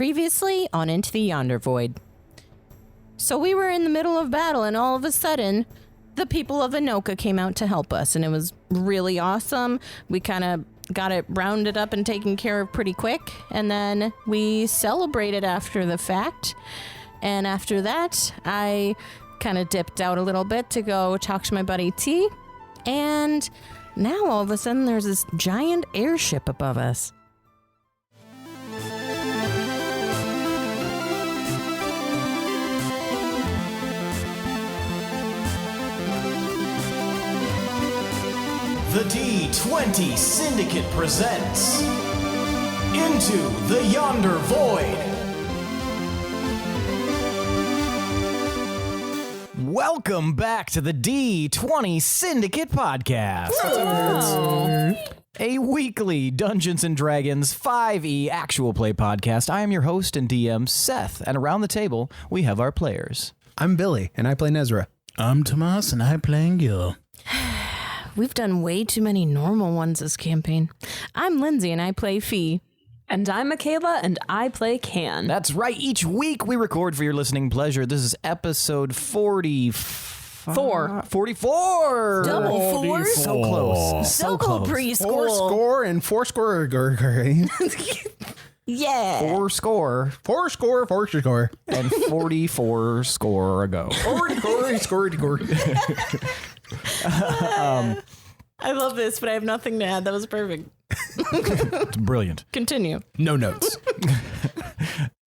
Previously on Into the Yonder Void. So we were in the middle of battle, and all of a sudden, the people of Anoka came out to help us, and it was really awesome. We kind of got it rounded up and taken care of pretty quick, and then we celebrated after the fact. And after that, I kind of dipped out a little bit to go talk to my buddy T, and now all of a sudden there's this giant airship above us. The D20 Syndicate presents Into the Yonder Void. Welcome back to the D20 Syndicate podcast. A weekly Dungeons & Dragons 5e actual play podcast. I am your host and DM, Seth, and around the table, we have our players. I'm Billy, and I play Nezrah. I'm Tomas, and I play Gil. We've done way too many normal ones this campaign. I'm Lindsay, and I play Phe. And I'm Michaela, and I play Kan. That's right. Each week we record for your listening pleasure. This is episode 44. 44! Double four? So close. So close. Preschool. And fourscore. Yeah. Fourscore. Fourscore. And 44 score ago. Score. I love this, but I have nothing to add. That was perfect. It's brilliant. Continue. No notes.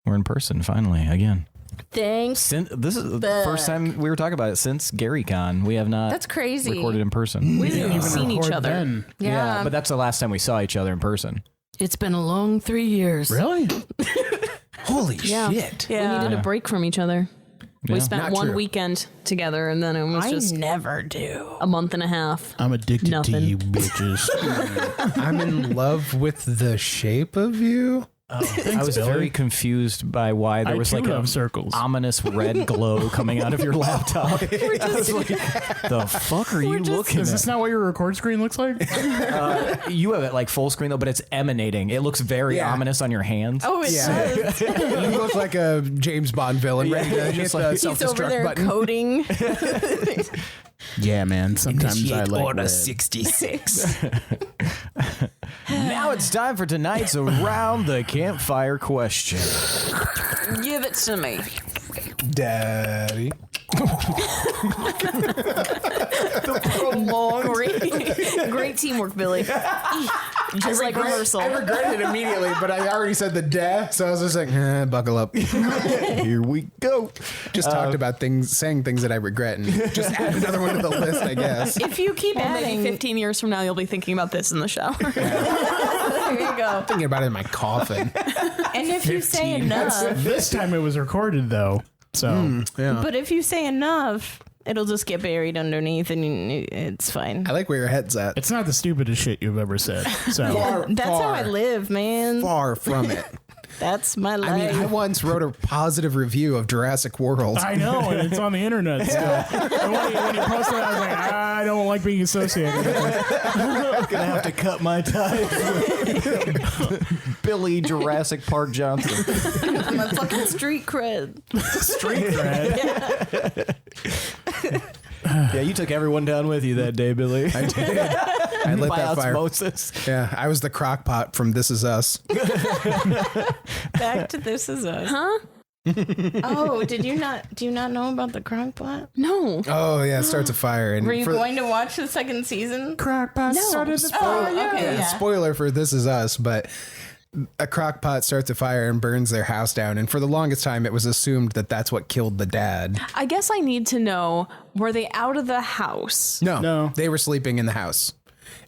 We're in person finally again. Thanks. This is the first time we were talking about it since GaryCon. We have not. That's crazy. Recorded in person. We didn't even seen each other. Then. Yeah. But that's the last time we saw each other in person. It's been a long 3 years. Really? Holy Yeah. shit. Yeah. We needed a break from each other. Yeah. We spent Not one true. weekend together, and then it was I just never do. a month and a half. I'm addicted Nothing. to you bitches. I'm in love with the shape of you. Thanks, I was Billy. very confused by why there I was too like a love circles. ominous red glow coming out of your laptop. I was like, the fuck are you looking Is at? this not what your record screen looks like? You have it like full screen though, but it's emanating. It looks very Yeah. ominous on your hands. Oh, it does. You look like a James Bond villain ready to hit just the like- He's over self-destruct there button. coding. Yeah, man. Sometimes I like red. 66. Now it's time for tonight's Around the Campfire question. Give it to me. Daddy. Great teamwork, Billy. Just like rehearsal. I regretted it immediately, but I already said the da, so I was just like, buckle up. Here we go. Just talked about things, saying things that I regret, and just add another one to the list, I guess. If you keep Well, adding, maybe 15 years from now, you'll be thinking about this in the shower. there you go. Thinking about it in my coffin. And if you say enough, This time it was recorded, though. So Yeah. but if you say enough, it'll just get buried underneath, and it's fine. I like where your head's at. it's not the stupidest shit you've ever said. So That's how I live, man. Far from it. That's my life. I mean, I once wrote a positive review of Jurassic World. I know, and it's on the internet still. And when you posted it, I was like, I don't like being associated with it. I'm gonna have to cut my ties. Billy Jurassic Park Johnson. my fucking street cred. Street cred. Yeah, you took everyone down with you that day, Billy. I did. I lit By that fire. osmosis. Yeah, I was the crock pot from This Is Us. Back to This Is Us. Huh? Oh, do you not know about the crock pot? No. Oh, yeah, it starts a fire. And Were you for- going to watch the second season? Crackpot started the fire. Okay, yeah. Spoiler for This Is Us, but a crock pot starts a fire and burns their house down. And for the longest time, it was assumed that that's what killed the dad. I guess I need to know, were they out of the house? No, they were sleeping in the house.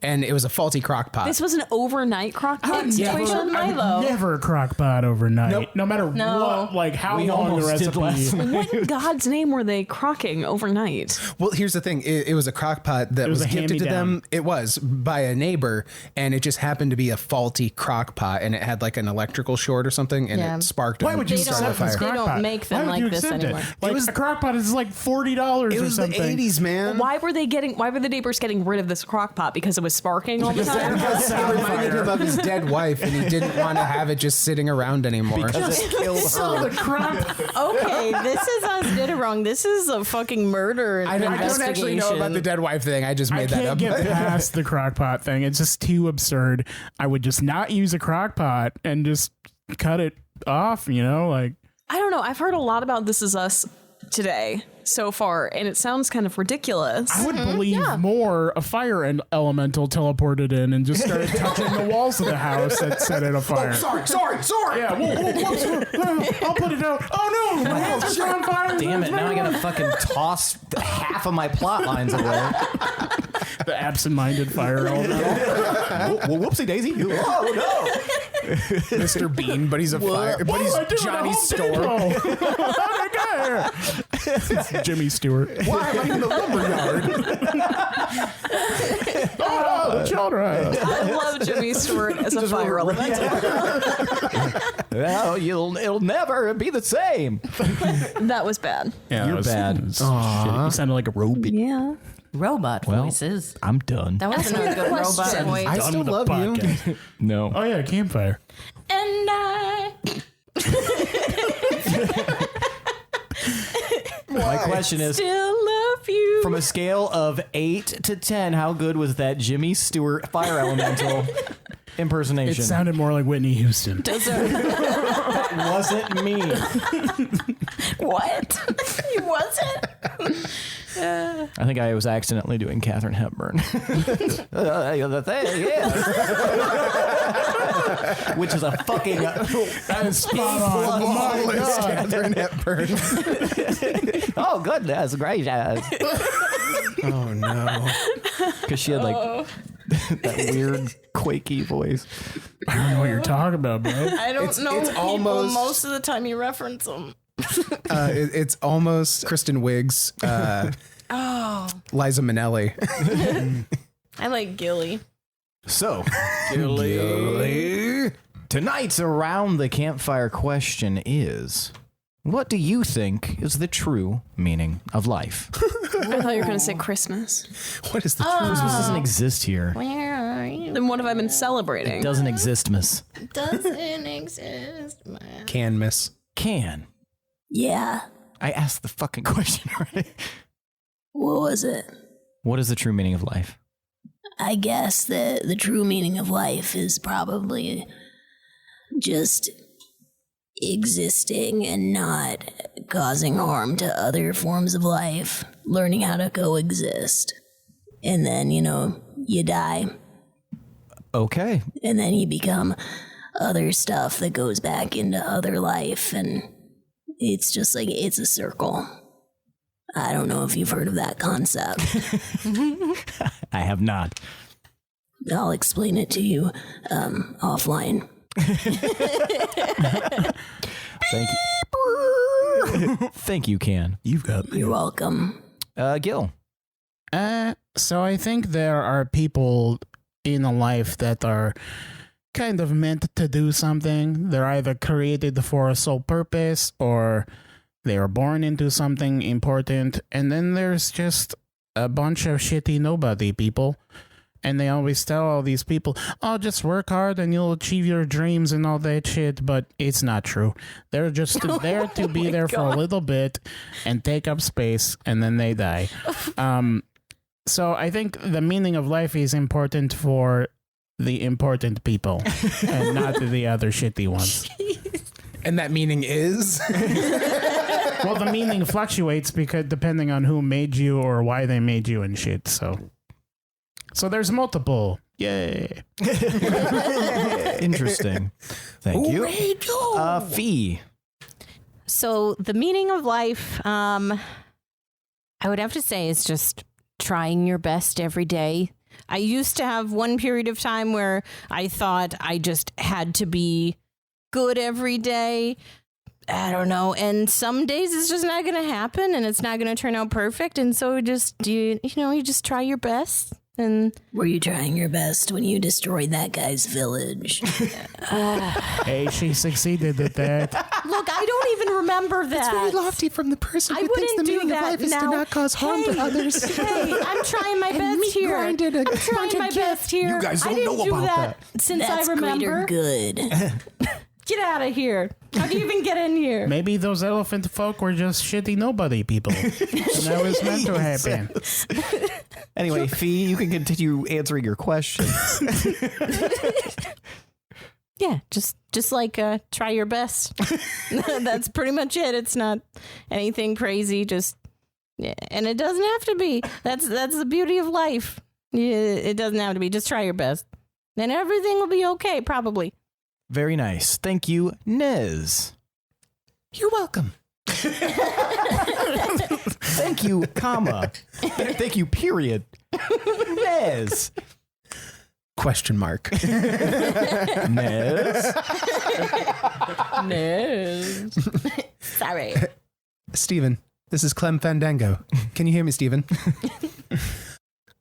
And it was a faulty crock pot. This was an overnight crock pot situation? Milo. Never crock pot overnight. Nope. No matter what, like how We long the almost did recipe. last What in God's name were they crocking overnight? Well, here's the thing. It was a crock pot that was was a gifted to hand-me-down. them. It was by a neighbor, and it just happened to be a faulty crock pot, and it had like an electrical short or something, and Yeah. it sparked. Why and would you They started don't- a fire. accept this they crock don't pot? make them Why would like you this accept anymore. It? Like a crock pot is like $40 It or was something. the 80s, man. Why were the neighbors getting rid of this crock pot? because it was sparking all the time. It reminded him of his dead wife, and he didn't want to have it just sitting around anymore. Because it killed her. Okay, this is us did it wrong. This is a fucking murder I don't actually know about the dead wife thing. I just I made that can't up. get past the crock pot thing. It's just too absurd. I would just not use a crock pot and just cut it off, like. I don't know. I've heard a lot about This Is Us today so far, and it sounds kind of ridiculous. I would believe more a fire elemental teleported in and just started touching the walls of the house that set it afire. Sorry. Yeah, whoops. I'll put it out. Oh no, my hands are on fire. Damn it, now I gotta fucking toss half of my plot lines away. The absent-minded fire elemental. Whoopsie daisy. Oh no. Mr. Bean, but he's a fire. But he's Johnny Storm. It's Jimmy Stewart. Why am I in the lumberyard? Oh, the children. I love Jimmy Stewart as a fire elemental. Well, it'll never be the same. That was bad. Yeah, You're bad. You sounded like a robot. Yeah. robot voices. I'm done. That wasn't a good robot voice. I still love you. No. Oh yeah, campfire. And I. My question is, Still love you. from a scale of 8 to 10, how good was that Jimmy Stewart fire elemental impersonation? It sounded more like Whitney Houston. That wasn't me. What? He wasn't? I think I was accidentally doing Katharine Hepburn. The thing is. Which is a fucking... That is spot on. Flawless Katharine Hepburn. Oh, goodness gracious. Oh, no. Because she had like that weird quaky voice. I don't know what you're talking about, bro. I don't It's- know it's people almost- most of the time you reference them. It's almost Kristen Wiig's Liza Minnelli. I like Gilly. So, tonight's Around the Campfire question is, what do you think is the true meaning of life? I thought you were going to say Christmas. What is the truth? Christmas doesn't exist here. Where are you? Then what have I been celebrating? It doesn't exist, miss. Doesn't exist, man. Can miss. Can. Yeah. I asked the fucking question already. What was it? What is the true meaning of life? I guess the true meaning of life is probably just existing and not causing harm to other forms of life, learning how to coexist. And then, you die, Okay. and then you become other stuff that goes back into other life, and it's just like, it's a circle. I don't know if you've heard of that concept. I have not. I'll explain it to you offline. Thank you. Thank you, Can. You've got me. You're welcome. Gil. So I think there are people in a life that are kind of meant to do something. They're either created for a sole purpose or they are born into something important. And then there's just a bunch of shitty nobody people. And they always tell all these people, oh, just work hard and you'll achieve your dreams and all that shit. But it's not true. They're just there to be there for a little bit and take up space, and then they die. So I think the meaning of life is important for the important people and not the other shitty ones. And that meaning is? Well, the meaning fluctuates because depending on who made you or why they made you and shit. So there's multiple. Yay. Interesting. Thank you. Phe. So the meaning of life, I would have to say, is just trying your best every day. I used to have one period of time where I thought I just had to be good every day. I don't know. And some days it's just not going to happen and it's not going to turn out perfect. And so you just try your best. And Were you trying your best when you destroyed that guy's village? Hey, she succeeded at that. look, Look, I don't even remember that. It's very lofty from the person I who thinks the wouldn't do meaning of that life is to now. not cause harm to others. Hey, I'm trying my And best meat here. I'm grinded a trying my bunch of best here. You guys I don't didn't know do about that since That's I remember. greater good. Get out of here. How do you even get in here? Maybe those elephant folk were just shitty nobody people. And that was meant to happen. Anyway, Phe, you can continue answering your question. Yeah, just like try your best. That's pretty much it. It's not anything crazy. Just and it doesn't have to be. That's the beauty of life. Yeah, it doesn't have to be. Just try your best, then everything will be okay. Probably. Very nice. Thank you, Nez. You're welcome. Thank you, comma. Thank you, period. Nez. Question mark. Nez. No. Sorry. Steven, this is Clem Fandango. Can you hear me, Steven?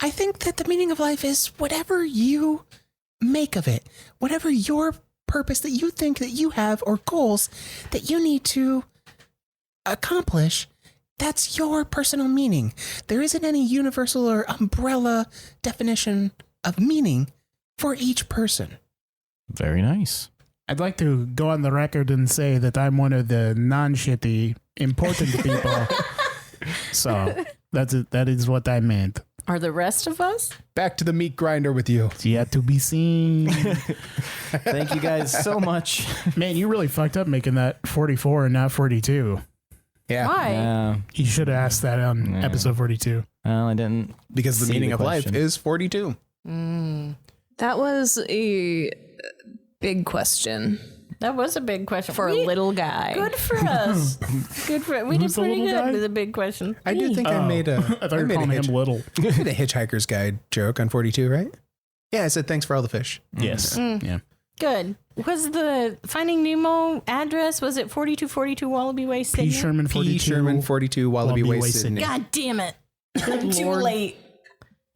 I think that the meaning of life is whatever you make of it, whatever your purpose that you think that you have or goals that you need to accomplish. That's your personal meaning. There isn't any universal or umbrella definition of meaning for each person. Very nice. I'd like to go on the record and say that I'm one of the non-shitty, important people. So that is what I meant. Are the rest of us? Back to the meat grinder with you. It's yet to be seen. Thank you guys so much. Man, you really fucked up making that 44 and not 42. Yeah. Why? You should have asked that on episode 42. Well, I didn't. Because the See meaning the of life question. is 42. That was a big question That was a big question for a little guy. Good for us. Good for we did Who's the pretty little good guy? with a big question. I do think I made a, I thought you were made a calling him little. I made a Hitchhiker's Guide joke on 42, right? Yeah, I said thanks for all the fish. Yes. Yeah. Good. Was the Finding Nemo address, was it 4242 Wallaby Way, Sydney? P. Sherman 42. P. Sherman 42 Wallaby Way, Sydney. God damn it. Too late.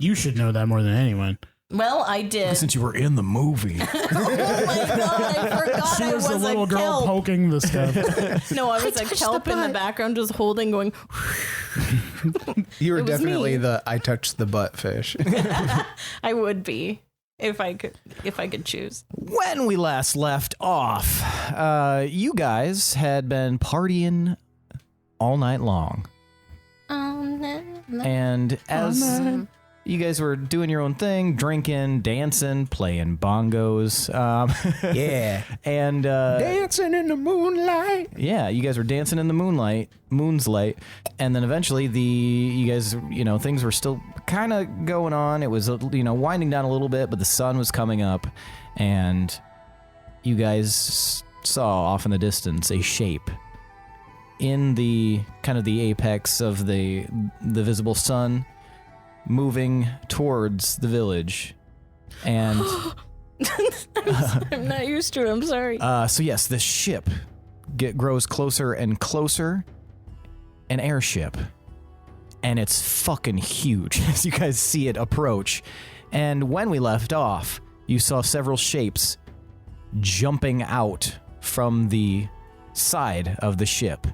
You should know that more than anyone. Well, I did. Since you were in the movie. Oh my god, I forgot She I was was the little a girl kelp. poking the stuff. No, I was a kelp in the background just holding, going, You were It was definitely me. the I touched the butt fish. I would be if I could choose. When we last left off, you guys had been partying all night long. And as you guys were doing your own thing, drinking, dancing, playing bongos. Yeah. And Dancing in the moonlight. yeah, you guys were dancing in the moon's light. And then eventually you guys, things were still kind of going on. It was, winding down a little bit, but the sun was coming up. And you guys saw off in the distance a shape in the kind of the apex of the visible sun, moving towards the village. And I'm not used to it. I'm sorry. so yes, this ship grows closer and closer, an airship, and it's fucking huge as you guys see it approach. And when we left off, you saw several shapes jumping out from the side of the ship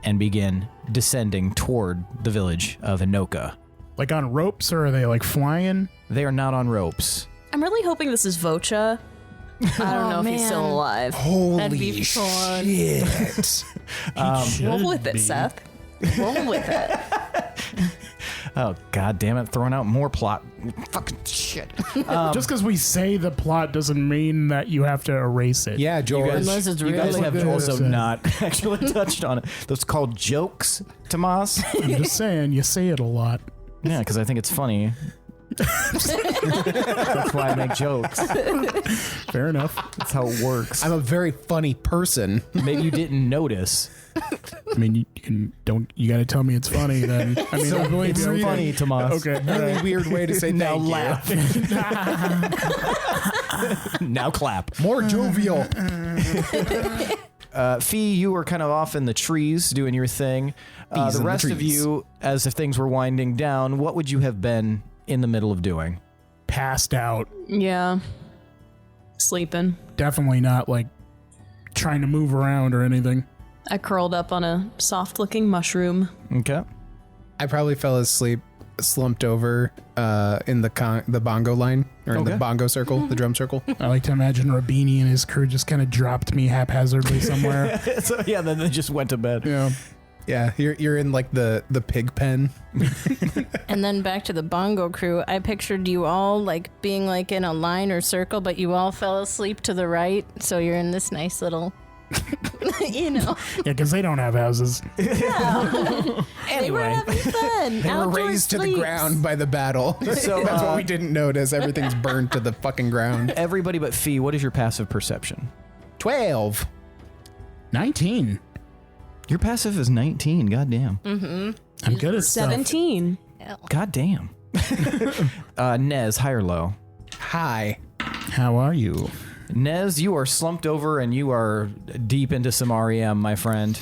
and begin descending toward the village of Anoka. Like on ropes, or are they like flying? They are not on ropes. I'm really hoping this is Vocha. I don't know if he's still man. alive. That'd be fun. Shit. Roll with it, Seth. Roll with it. Oh, god damn it, throwing out more plot. Fucking shit. Just because we say the plot doesn't mean that you have to erase it. Yeah, George. Unless it's You guys really have good. also not actually touched on it. That's called jokes, Tomas. I'm just saying, you say it a lot. Yeah, because I think it's funny. That's why I make jokes. Fair enough. That's how it works. I'm a very funny person. Maybe you didn't notice. I mean, you got to tell me it's funny then. I mean, I believe It's you. Okay. funny, Tomas. Okay. all Really right. weird way to say Now thank you. laugh. Now clap. More jovial. Phe, you were kind of off in the trees doing your thing. Bees The in the rest of trees. you, as if things were winding down, what would you have been in the middle of doing? Passed out. Yeah. Sleeping. Definitely not like trying to move around or anything. I curled up on a soft-looking mushroom. Okay. I probably fell asleep, slumped over in the bongo line, or in the bongo circle, the drum circle. I like to imagine Rabini and his crew just kind of dropped me haphazardly somewhere. So yeah, then they just went to bed. Yeah. Yeah, you're in like the pig pen. And then back to the bongo crew. I pictured you all like being like in a line or circle, but you all fell asleep to the right. So you're in this nice little, you know. Yeah, because they don't have houses. They were Anyway, having fun. They were Outdoor razed to the sleeps. ground by the battle. So, That's what we didn't notice. Everything's burned to the fucking ground. everybody but Phe, what is your passive perception? 12. 19. Your passive is 19. Goddamn. I'm good at stuff. 17. Goddamn. Nez, high or low? Hi. How are you? Nez, you are slumped over and you are deep into some REM, my friend.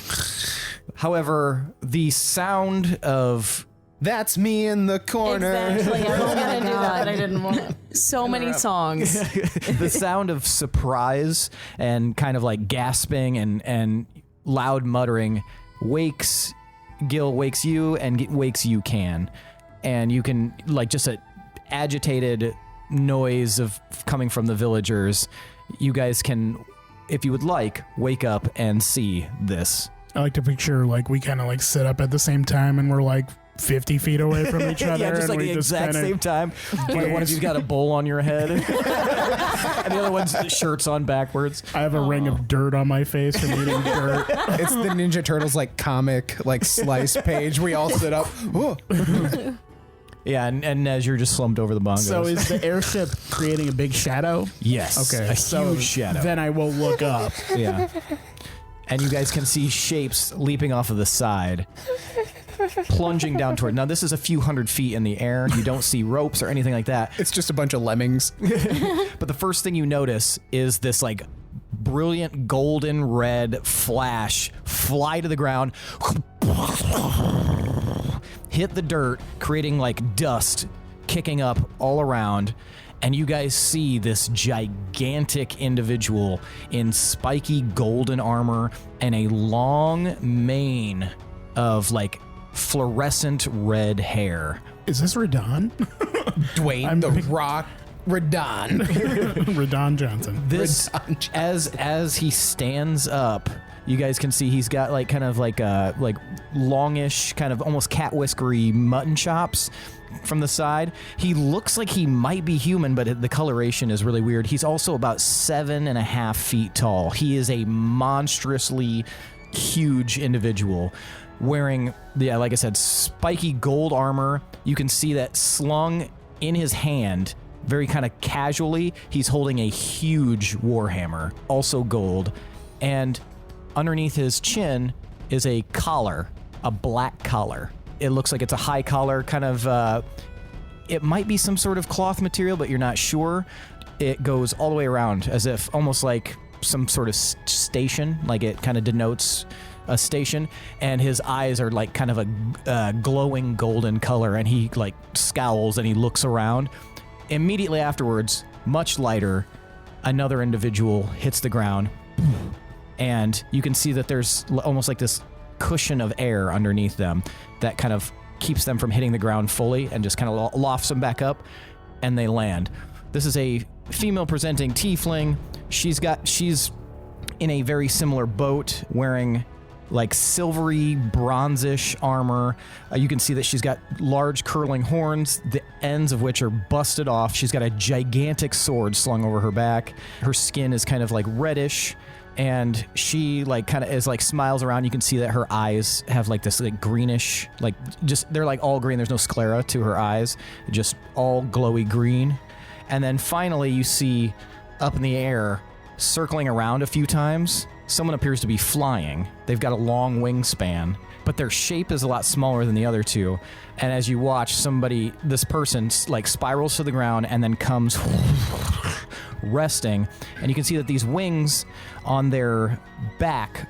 However, the sound of That's me in the corner. Exactly. I was going to do that, but I didn't want to. So many songs. the sound of surprise and kind of like gasping and loud muttering wakes Gil, wakes you, and wakes you Kan. And you can like just a agitated noise of coming from the villagers. You guys can, if you would like, wake up and see this. I like to picture like we kind of like sit up at the same time and we're like 50 feet away from each other. Yeah, just and like we the just exact kinda same time. One of you's got a bowl on your head, and the other one's shirts on backwards. I have a ring of dirt on my face from eating dirt. It's the Ninja Turtles like comic like slice page. We all sit up. Whoa. Yeah, and as you're just slumped over the bongos. So is the airship creating a big shadow? yes, Okay, a so huge shadow. then I will look up. Yeah. And you guys can see shapes leaping off of the side, plunging down toward. Now, this is a few hundred feet in the air. You don't see ropes or anything like that. It's just a bunch of lemmings. But the first thing you notice is this, like, brilliant golden red flash fly to the ground, hit the dirt, creating, like, dust kicking up all around. And you guys see this gigantic individual in spiky golden armor and a long mane of like fluorescent red hair. Is this Radon? Dwayne the Rock Radon. Radon Johnson. This as he stands up, you guys can see he's got like kind of like longish, kind of almost cat whiskery mutton chops from the side. He looks like he might be human, but the coloration is really weird. He's also about 7.5 feet tall. He is a monstrously huge individual wearing, like I said, spiky gold armor. You can see that slung in his hand, very kind of casually, he's holding a huge warhammer, also gold. And underneath his chin is a collar, a black collar. It looks like it's a high collar, kind of, it might be some sort of cloth material, but you're not sure. It goes all the way around as if almost like some sort of station, like it kind of denotes a station. And his eyes are like kind of a glowing golden color, and he like scowls and he looks around. Immediately afterwards, much lighter, another individual hits the ground, and you can see that there's almost like this cushion of air underneath them that kind of keeps them from hitting the ground fully and just kind of lofts them back up, and they land. This is a female presenting tiefling. She's in a very similar boat, wearing like silvery bronzish armor. You can see that she's got large curling horns, the ends of which are busted off. She's got a gigantic sword slung over her back. Her skin is kind of like reddish, and she like kind of is like smiles around. You can see that her eyes have like this like greenish, like just they're like all green. There's no sclera to her eyes, just all glowy green. And then finally you see up in the air, circling around a few times, someone appears to be flying. They've got a long wingspan, but their shape is a lot smaller than the other two. And as you watch, this person like spirals to the ground and then comes resting. And you can see that these wings on their back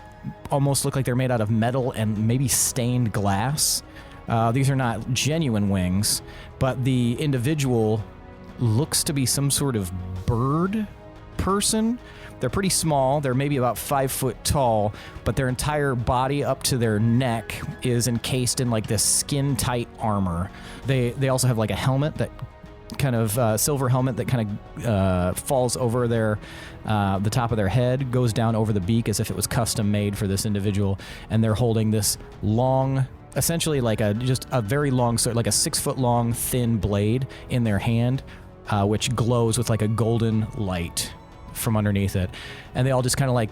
almost look like they're made out of metal and maybe stained glass. These are not genuine wings, but the individual looks to be some sort of bird person. They're pretty small. They're maybe about 5 foot tall, but their entire body up to their neck is encased in like this skin-tight armor. They also have like a helmet that kind of silver helmet that kind of falls over the top of their head, goes down over the beak as if it was custom made for this individual, and they're holding this long, essentially like just a very long, like a 6 foot long thin blade in their hand, which glows with like a golden light from underneath it. And they all just kind of like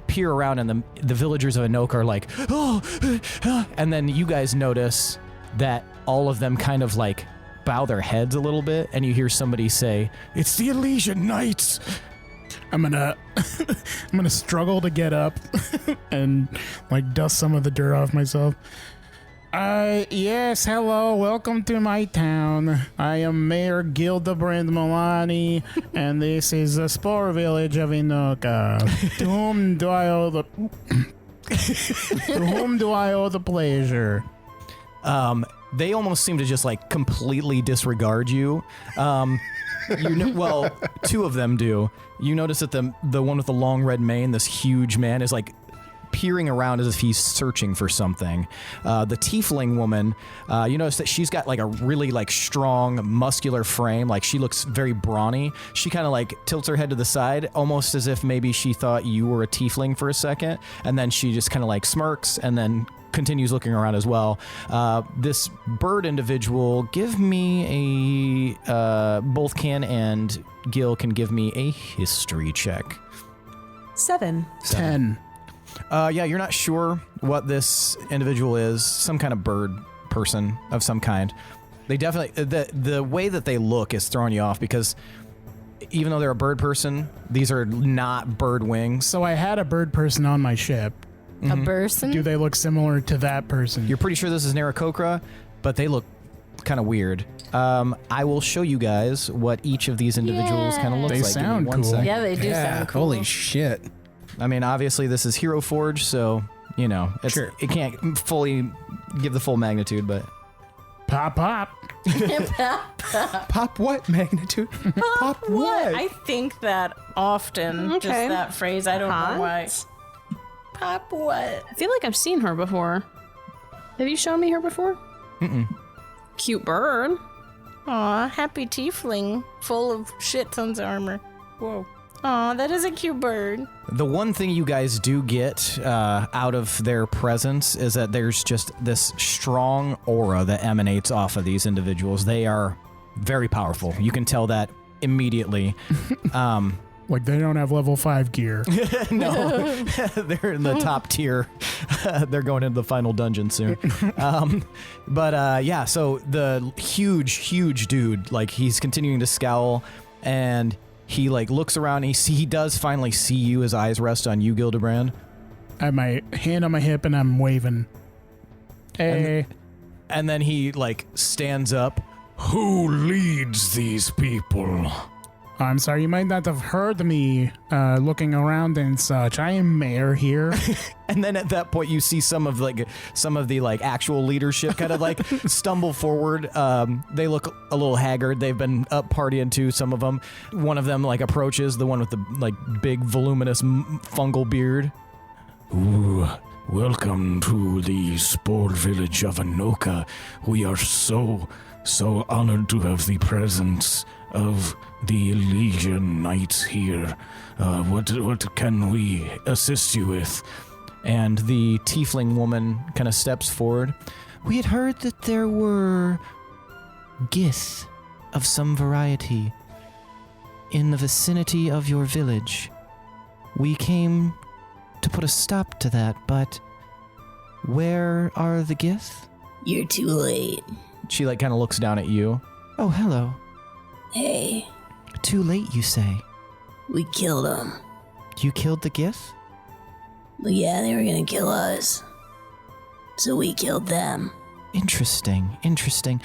peer around, and the villagers of Anoka are like, oh, and then you guys notice that all of them kind of like bow their heads a little bit, and you hear somebody say, "It's the Elysian Knights." I'm gonna struggle to get up and like dust some of the dirt off myself. Yes, hello, welcome to my town. I am Mayor Gildebrand Milani, and this is the Spore Village of Anoka. To whom do I owe the pleasure? They almost seem to just like completely disregard you. Well, two of them do. You notice that the one with the long red mane, this huge man, is like peering around as if he's searching for something. The tiefling woman, you notice that she's got like a really like strong, muscular frame. Like she looks very brawny. She kind of like tilts her head to the side, almost as if maybe she thought you were a tiefling for a second, and then she just kind of like smirks and then continues looking around as well. This bird individual, give me a both Kan and Gil can give me a history check. 7. 10. Yeah, you're not sure what this individual is. Some kind of bird person of some kind. They definitely, the way that they look is throwing you off, because even though they're a bird person, these are not bird wings. So I had a bird person on my ship. A person? Do they look similar to that person? You're pretty sure this is Narakokra, but they look kind of weird. I will show you guys what each of these individuals kind of looks They like. Give me sound one cool. second. Yeah, they do sound cool. Holy shit. I mean, obviously this is Hero Forge, so, you know, it can't fully give the full magnitude, but... Pop, pop. Pop what magnitude? Pop what? I think that often. Okay. Just that phrase. I don't know why. Hot. Pop what? I feel like I've seen her before. Have you shown me her before? Mm-mm. Cute bird. Aw, happy tiefling. Full of shit tons of armor. Whoa. Aw, that is a cute bird. The one thing you guys do get out of their presence is that there's just this strong aura that emanates off of these individuals. They are very powerful. You can tell that immediately. Like they don't have level 5 gear. No, they're in the top tier. They're going into the final dungeon soon. Yeah, so the huge dude, like he's continuing to scowl, and he like looks around. And he does finally see you. His eyes rest on you, Gildebrand. I have my hand on my hip and I'm waving. Hey. And then he like stands up. Who leads these people? I'm sorry, you might not have heard me looking around and such. I am mayor here. And then at that point, you see some of the like actual leadership kind of like stumble forward. They look a little haggard. They've been up partying too. Some of them. One of them like approaches, the one with the like big voluminous fungal beard. Ooh, welcome to the Spore Village of Anoka. We are so honored to have the presence of the Elysian Knights here. What can we assist you with? And the tiefling woman kind of steps forward. We had heard that there were gith of some variety in the vicinity of your village. We came to put a stop to that, but where are the gith? You're too late. She like kind of looks down at you. Oh, hello. Hey, Too late, you say? we killed them. You killed the gith? But yeah, they were gonna kill us. So we killed them. Interesting.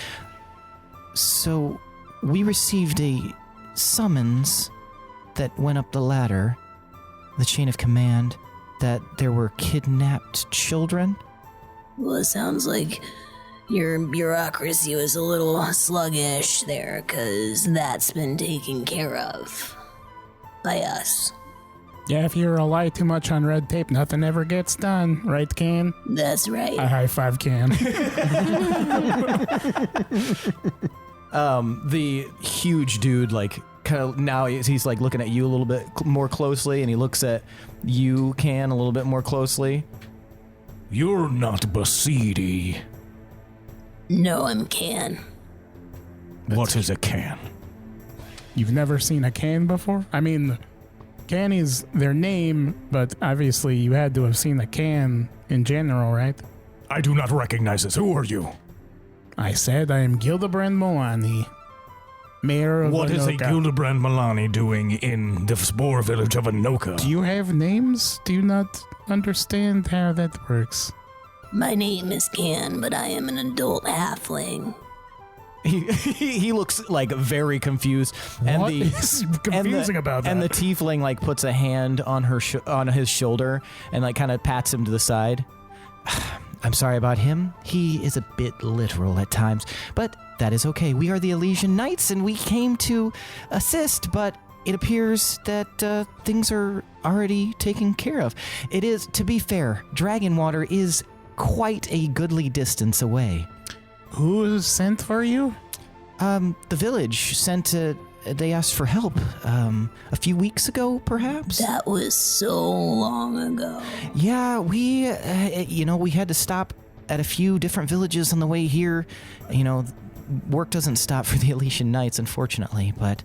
So, we received a summons that went up the ladder, the chain of command, that there were kidnapped children? Well, it sounds like your bureaucracy was a little sluggish there, 'cause that's been taken care of by us. Yeah, if you rely too much on red tape, nothing ever gets done. Right, Kan? That's right. I high five Kan. The huge dude, like, kind of now he's like looking at you a little bit more closely, and he looks at you, Kan, a little bit more closely. You're not Basidi. No, I'm Kan. What is a can? You've never seen a Kan before? I mean, Kan is their name, but obviously you had to have seen a Kan in general, right? I do not recognize this. Who are you? I said I am Gildebrand Milani, mayor of What is a Anoka. Gildebrand Milani doing in the spore village of Anoka? Do you have names? Do you not understand how that works? My name is Kan, but I am an adult halfling. He looks like very confused, and What is confusing about that? And the tiefling like puts a hand on on his shoulder and like kind of pats him to the side. I'm sorry about him. He is a bit literal at times, but that is okay. We are the Elysian Knights, and we came to assist, but it appears that things are already taken care of. It is, to be fair, Dragonwater is quite a goodly distance away. Who sent for you? The village sent they asked for help a few weeks ago, perhaps? That was so long ago. Yeah, we had to stop at a few different villages on the way here. You know, work doesn't stop for the Elysian Knights, unfortunately, but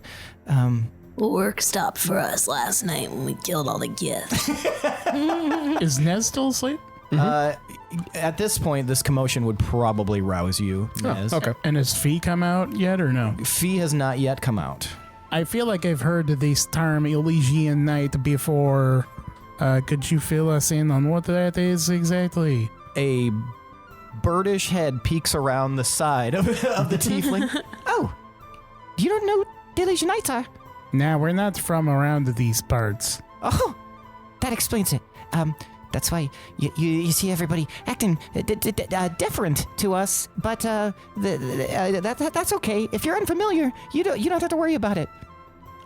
Well, work stopped for us last night when we killed all the giths. Is Nez still asleep? at this point, this commotion would probably rouse you, Nez. Okay. And has Phe come out yet or no? Phe has not yet come out. I feel like I've heard this term Elysian Knight before. Could you fill us in on what that is exactly? A birdish head peeks around the side of the tiefling. Oh, you don't know the Elysian Knights are? Nah, we're not from around these parts. Oh, that explains it. That's why you see everybody acting deferent to us. But that's okay. If you're unfamiliar, you don't have to worry about it.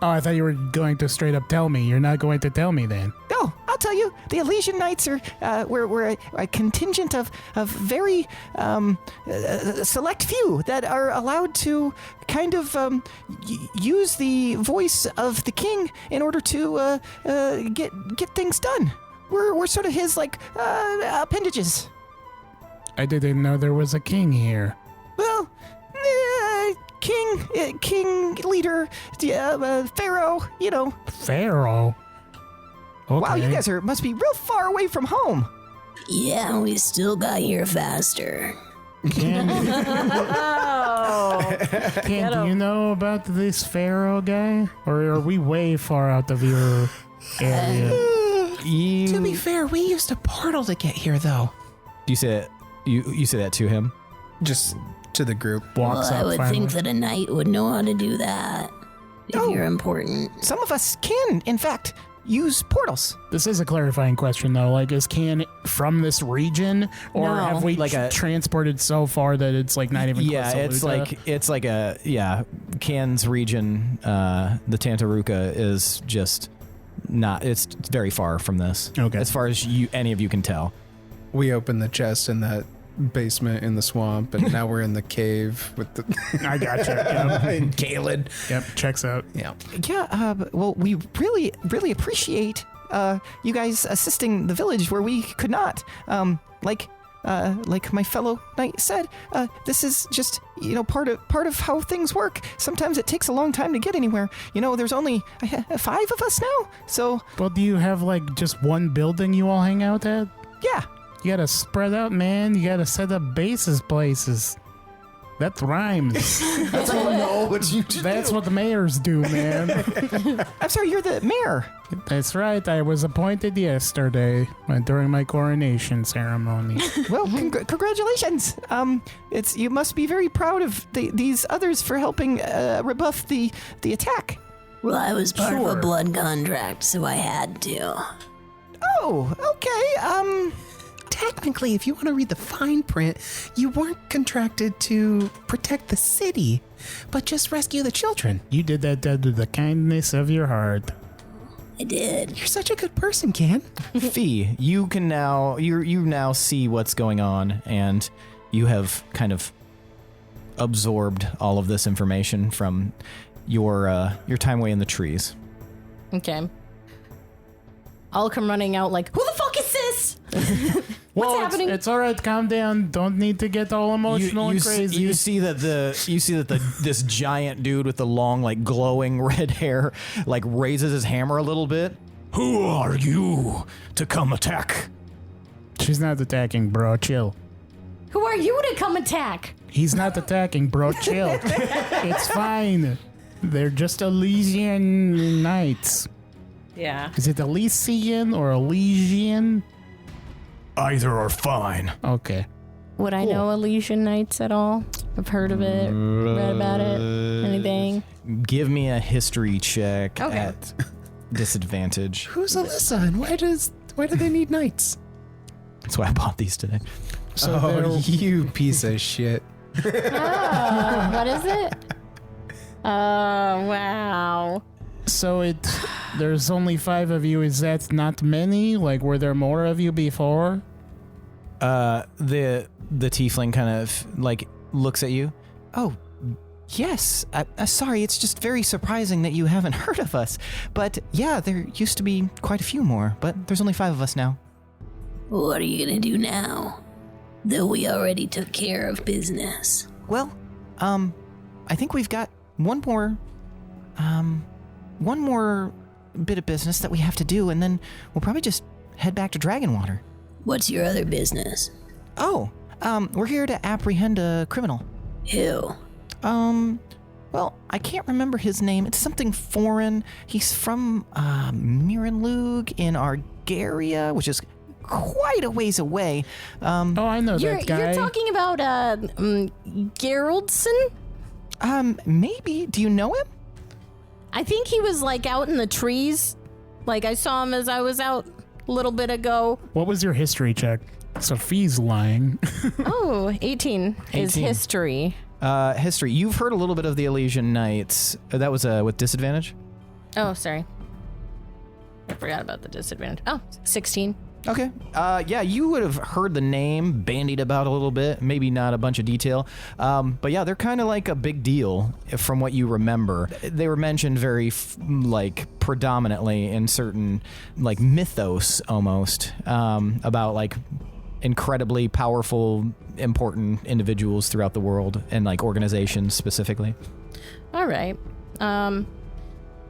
Oh, I thought you were going to straight up tell me. You're not going to tell me then. No, I'll tell you. The Elysian Knights are we're a contingent of very select few that are allowed to kind of use the voice of the king in order to get things done. We're sort of his like appendages. I didn't know there was a king here. Well, king leader, pharaoh. You know. Pharaoh? Okay. Wow, you guys must be real far away from home. Yeah, we still got here faster. Can, do you know about this Pharaoh guy? Or are we way far out of your area? To be fair, we used a portal to get here, though. Do you say that? You say that to him? Just to the group. Walks Well, I up would finally. think that a knight would know how to do that. If Oh. you're important. Some of us can, in fact, use portals. This is a clarifying question, though. Like, is Kan from this region? Or No. have we Like a- transported so far that it's like not even Yeah, close to it's like a Cannes region. The Tantaruka is just not. It's very far from this. Okay. As far as any of you can tell. We opened the chest in that basement in the swamp, and now we're in the cave with the I gotcha. Yep. and Galen. Yep, checks out. Yeah. Yeah, well, we really appreciate you guys assisting the village where we could not. Like my fellow knight said, this is just, part of how things work. Sometimes it takes a long time to get anywhere. There's only 5 of us now, so Well, do you have like just one building you all hang out at? yeah. You gotta spread out, man. You gotta set up bases places. That rhymes. That's That's what the mayors do, man. I'm sorry, you're the mayor. That's right. I was appointed yesterday during my coronation ceremony. Well, congratulations. You must be very proud of these others for helping rebuff the attack. Well, I was part of Sure. a blood contract, so I had to. Oh, okay. Technically, if you want to read the fine print, you weren't contracted to protect the city, but just rescue the children. You did that out of the kindness of your heart. I did. You're such a good person, Kan. Phe, you now see what's going on, and you have kind of absorbed all of this information from your time away in the trees. Okay. I'll come running out like, who the fuck is this? What's happening? It's all right. Calm down. Don't need to get all emotional and crazy. You see that this giant dude with the long, like glowing red hair, like raises his hammer a little bit. Who are you to come attack? She's not attacking, bro. Chill. Who are you to come attack? He's not attacking, bro. Chill. It's fine. They're just Elysian Knights. Yeah. Is it Elysian or Elysian? Either are fine. Okay. Would I know Elysian Knights at all? I've heard of it, read about it, anything? Give me a history check Okay. at disadvantage. Who's Alyssa, and why do they need knights? That's why I bought these today. So Oh, you piece of shit. Oh, what is it? Oh, wow. So there's only 5 of you. Is that not many? Like, were there more of you before? The tiefling kind of like looks at you. Oh, yes. Sorry, it's just very surprising that you haven't heard of us. But yeah, there used to be quite a few more, but there's only 5 of us now. What are you gonna do now? Though we already took care of business. Well, I think we've got one more bit of business that we have to do, and then we'll probably just head back to Dragonwater. What's your other business? Oh, we're here to apprehend a criminal. Who? Well, I can't remember his name. It's something foreign. He's from, Mirenlug in Argaria, which is quite a ways away. Oh, I know that guy. You're talking about, Geraldson? Maybe. Do you know him? I think he was, like, out in the trees. Like, I saw him as I was out a little bit ago. What was your history check? So Phe's lying. Oh, 18 is 18. history. History. You've heard a little bit of the Elysian Knights. That was with disadvantage? Oh, sorry. I forgot about the disadvantage. Oh, 16. Okay. Yeah, you would have heard the name bandied about a little bit, maybe not a bunch of detail. But yeah, they're kind of like a big deal from what you remember. They were mentioned very predominantly in certain like mythos almost about like incredibly powerful, important individuals throughout the world and like organizations specifically. All right.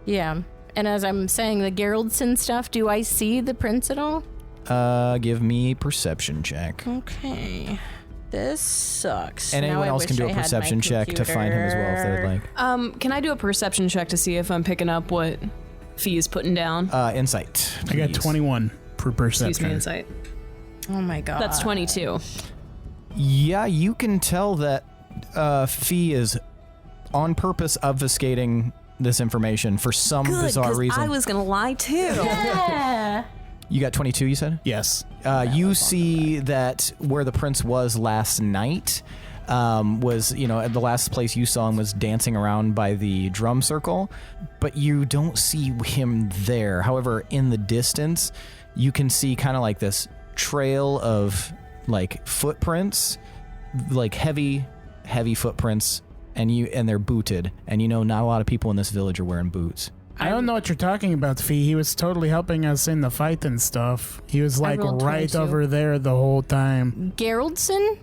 Yeah. And as I'm saying the Geraldson stuff, do I see the prince at all? Give me a perception check. Okay. This sucks. And Now anyone I else can wish do I a had my perception check to find him as well if they would like. Can I do a perception check to see if I'm picking up what Phe is putting down? Insight. I got please. 21 for perception. Excuse me, insight. Oh my god. That's 22. Yeah, you can tell that Phe is on purpose obfuscating this information for some bizarre reason. I was gonna lie too. Yeah. You got 22, you said? Yes. You see that where the prince was last night was, the last place you saw him was dancing around by the drum circle, but you don't see him there. However, in the distance, you can see kind of like this trail of like footprints, like heavy footprints, and they're booted. And not a lot of people in this village are wearing boots. I don't know what you're talking about, Phe. He was totally helping us in the fight and stuff. He was like rolled right 22. over there the whole time. Geraldson?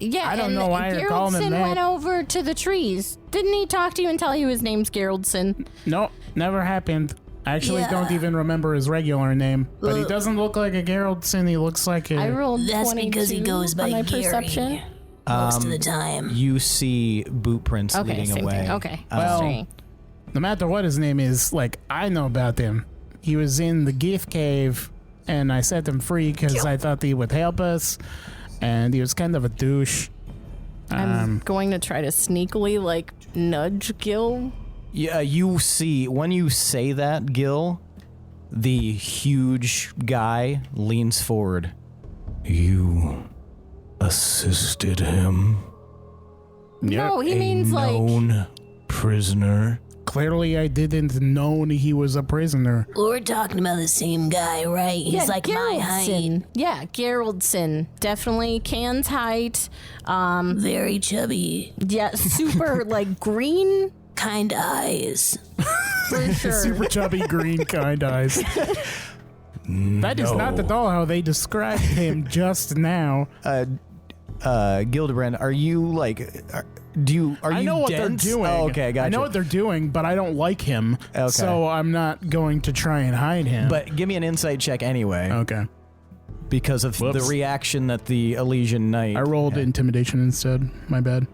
Yeah, I don't know why you're calling him Geraldson that. went over to the trees. Didn't he talk to you and tell you his name's Geraldson? No, never happened. I actually Yeah. don't even remember his regular name. But he Ugh. doesn't look like a Geraldson. He looks like a... I rolled That's 22 because he goes by on my Gary perception. most of the time. You see boot prints Okay, leading same away. thing. Okay. Well, Sorry. No matter what his name is, like, I know about him. He was in the gift cave, and I set him free because I thought he would help us. And he was kind of a douche. I'm going to try to sneakily, like, nudge Gil. Yeah, you see, when you say that, Gil, the huge guy leans forward. You assisted him? No, he means, like... Known prisoner. Clearly, I didn't know he was a prisoner. We're talking about the same guy, right? He's like my height. Geraldson. Yeah, Geraldson. Definitely Kan's height. Very chubby. Yeah, super like green. Kind eyes. For sure. Super chubby, green kind eyes. That is not at all how they described him just now. Gildebrand, are you like? I know what dense? they're doing. Oh, okay, gotcha. I know what they're doing, but I don't like him. Okay. So I'm not going to try and hide him. But give me an insight check anyway, okay. because of the reaction that the Elysian Knight. I rolled intimidation instead. My bad.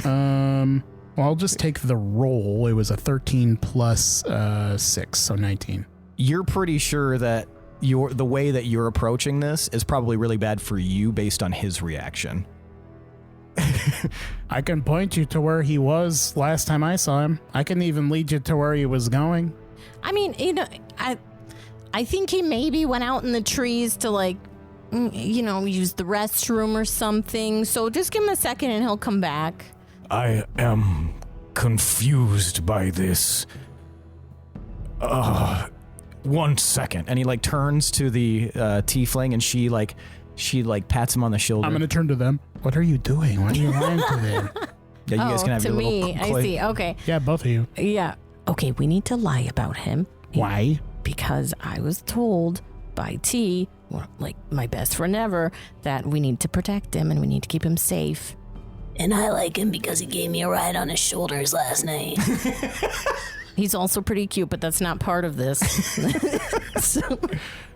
Well, I'll just take the roll. It was a 13 plus 6, so 19. You're pretty sure that the way that you're approaching this is probably really bad for you based on his reaction. I can point you to where he was last time I saw him. I can even lead you to where he was going. I mean, I think he maybe went out in the trees to like, use the restroom or something. So just give him a second and he'll come back. I am confused by this. 1 second, and he like turns to the tiefling, and she pats him on the shoulder. I'm going to turn to them. What are you doing? Why are you lying to them? Yeah, you guys can have to your me, little I see. Okay. Yeah, both of you. Yeah. Okay, we need to lie about him. Why? Because I was told by T, like my best friend ever, that we need to protect him and we need to keep him safe. And I like him because he gave me a ride on his shoulders last night. He's also pretty cute, but that's not part of this. So,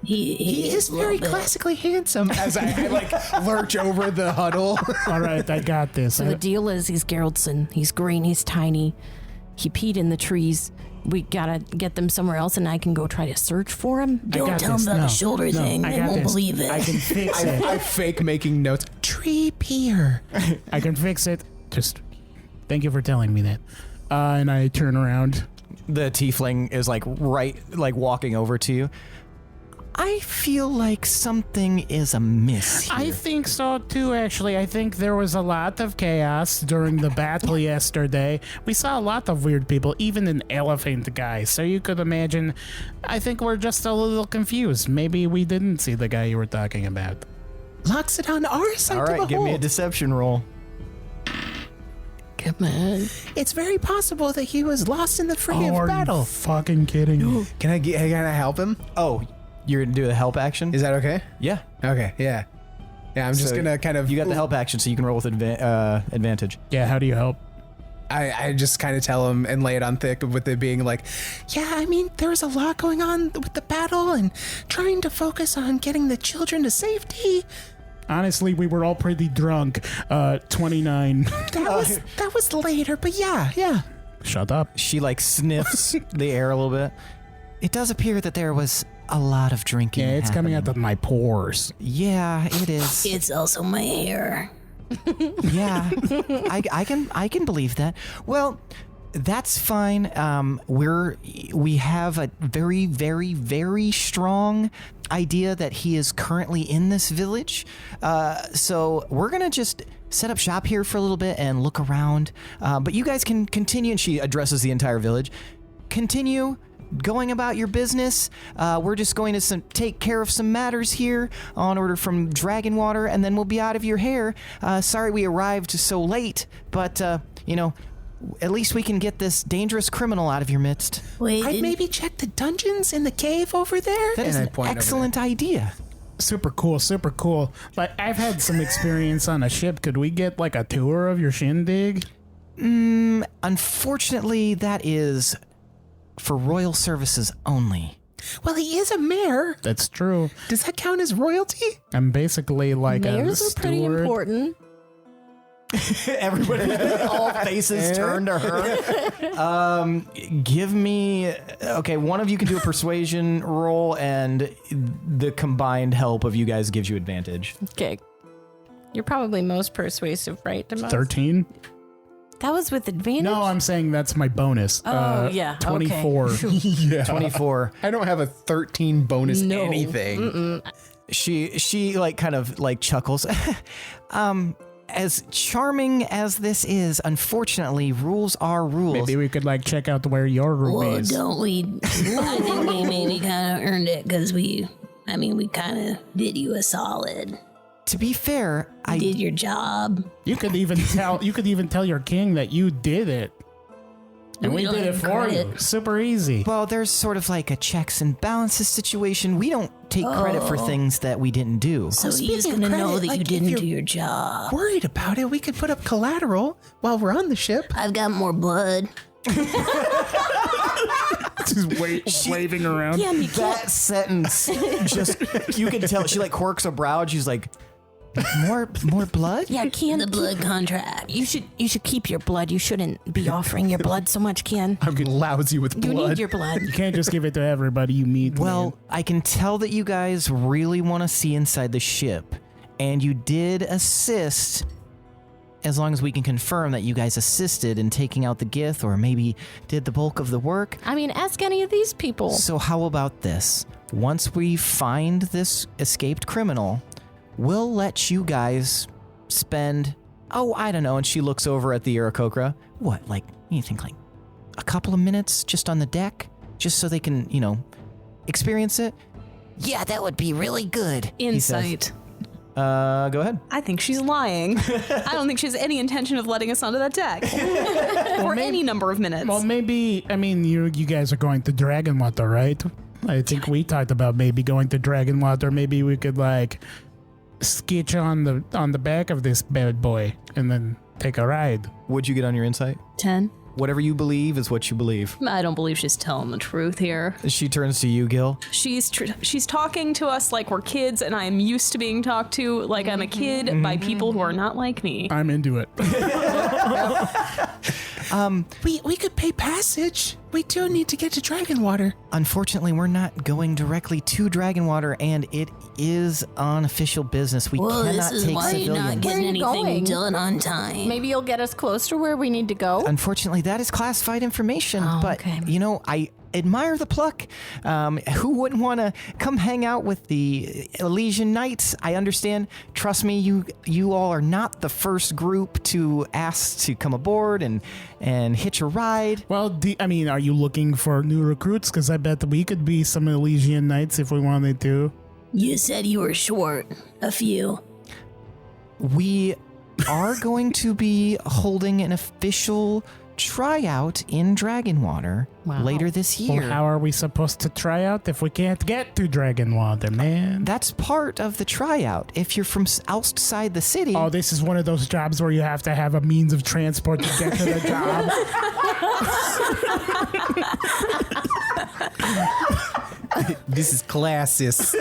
He is very classically handsome. As I like lurch over the huddle. All right, I got this. so the deal is he's Geraldson. He's green, he's tiny. He peed in the trees. We gotta get them somewhere else, and I can go try to search for him. Don't tell him about the shoulder thing. They won't believe it. I can fix it. I fake making notes. Tree peer. I can fix it. Just thank you for telling me that. And I turn around. The tiefling is like walking over to you. I feel like something is amiss here. I think so too, actually. I think there was a lot of chaos during the battle yesterday. We saw a lot of weird people, even an elephant guy. So you could imagine, I think we're just a little confused. Maybe we didn't see the guy you were talking about. Locks it on our side. All right, give me a deception roll. Come on. It's very possible that he was lost in the fray Are of battle. you fucking kidding me? Can I help him? Oh, you're gonna do the help action? Is that okay? Yeah. Okay, yeah. Yeah, I'm just So gonna kind of... You got the help action, so you can roll with advantage. Yeah, how do you help? I just kind of tell him and lay it on thick with it being like, yeah, I mean, there was a lot going on with the battle and trying to focus on getting the children to safety. Honestly, we were all pretty drunk. 29. That was later, but yeah. Shut up. She like sniffs the air a little bit. It does appear that there was a lot of drinking. Yeah, it's coming out of my pores. Yeah, it is. It's also my hair. Yeah, I can believe that. Well, that's fine. We have a very, very, very strong idea that he is currently in this village. So we're gonna just set up shop here for a little bit and look around. But you guys can continue. And she addresses the entire village. Continue going about your business. We're just going to take care of some matters here on order from Dragonwater, and then we'll be out of your hair. Sorry we arrived so late, but at least we can get this dangerous criminal out of your midst. Wait, I'd maybe check the dungeons in the cave over there. That is an excellent idea. Super cool. Like, I've had some experience on a ship. Could we get like a tour of your shindig? Unfortunately, that is for royal services only. Well, he is a mayor. That's true. Does that count as royalty? I'm basically like Mayors a are pretty steward. important. Everybody, all faces turn to her. Give me, one of you can do a persuasion roll, and the combined help of you guys gives you advantage. Okay. You're probably most persuasive, right? 13? That was with advantage? No, I'm saying that's my bonus. Oh, yeah. 24. Okay. Yeah. 24. I don't have a 13 bonus No. anything. She like kind of like chuckles. as charming as this is, unfortunately, rules are rules. Maybe we could like check out where your room Well, is. don't we? I think we maybe kind of earned it because we kind of did you a solid. To be fair, I Did your job. You could even tell your king that you did it. And we don't did it have for you. credit. Super easy. Well, there's sort of like a checks and balances situation. We don't take credit for things that we didn't do. So he's speaking of gonna know credit, that like, you if didn't you're- do your job. Worried about it? We could put up collateral while we're on the ship. I've got more blood. Just waving around. Yeah, you That can't. sentence just, you can tell, she like quirks her brow and she's like, more blood? Yeah, Ken. The blood contract. You should keep your blood. You shouldn't be offering your blood so much, Ken. I'm lousy with You blood. need your blood. You can't just give it to everybody you meet. Well, I can tell that you guys really want to see inside the ship, and you did assist, as long as we can confirm that you guys assisted in taking out the Gith, or maybe did the bulk of the work. I mean, ask any of these people. So how about this? Once we find this escaped criminal, we'll let you guys spend, I don't know, and she looks over at the Irakokra. What, like, you think like a couple of minutes just on the deck? Just so they can, experience it? Yeah, that would be really good. he says. Insight. Go ahead. I think she's lying. I don't think she has any intention of letting us onto that deck for any number of minutes. Well, maybe, you guys are going to Dragonwater, right? I think we talked about maybe going to Dragonwater. Maybe we could like sketch on the back of this bad boy and then take a ride. What'd you get on your insight? 10. Whatever you believe is what you believe. I don't believe she's telling the truth here. She turns to you, Gil. She's talking to us like we're kids, and I am used to being talked to like I'm a kid by people who are not like me. I'm into it. We could pay passage. We do need to get to Dragonwater. Unfortunately, we're not going directly to Dragonwater, and it is unofficial business. We Well, cannot this is take why you're not civilians. getting Where are you anything going? done on time. Maybe you'll get us close to where we need to go. Unfortunately, that is classified information. Oh, but, okay. I admire the pluck. Who wouldn't want to come hang out with the Elysian Knights? I understand. Trust me, you all are not the first group to ask to come aboard and hitch a ride. Well, are you looking for new recruits? Because I bet we could be some Elysian Knights if we wanted to. You said you were short. A few. We are going to be holding an official tryout in Dragonwater later this year. Well, how are we supposed to try out if we can't get to Dragonwater, man? That's part of the tryout. If you're from outside the city, Oh, this is one of those jobs where you have to have a means of transport to get to the job. This is classes.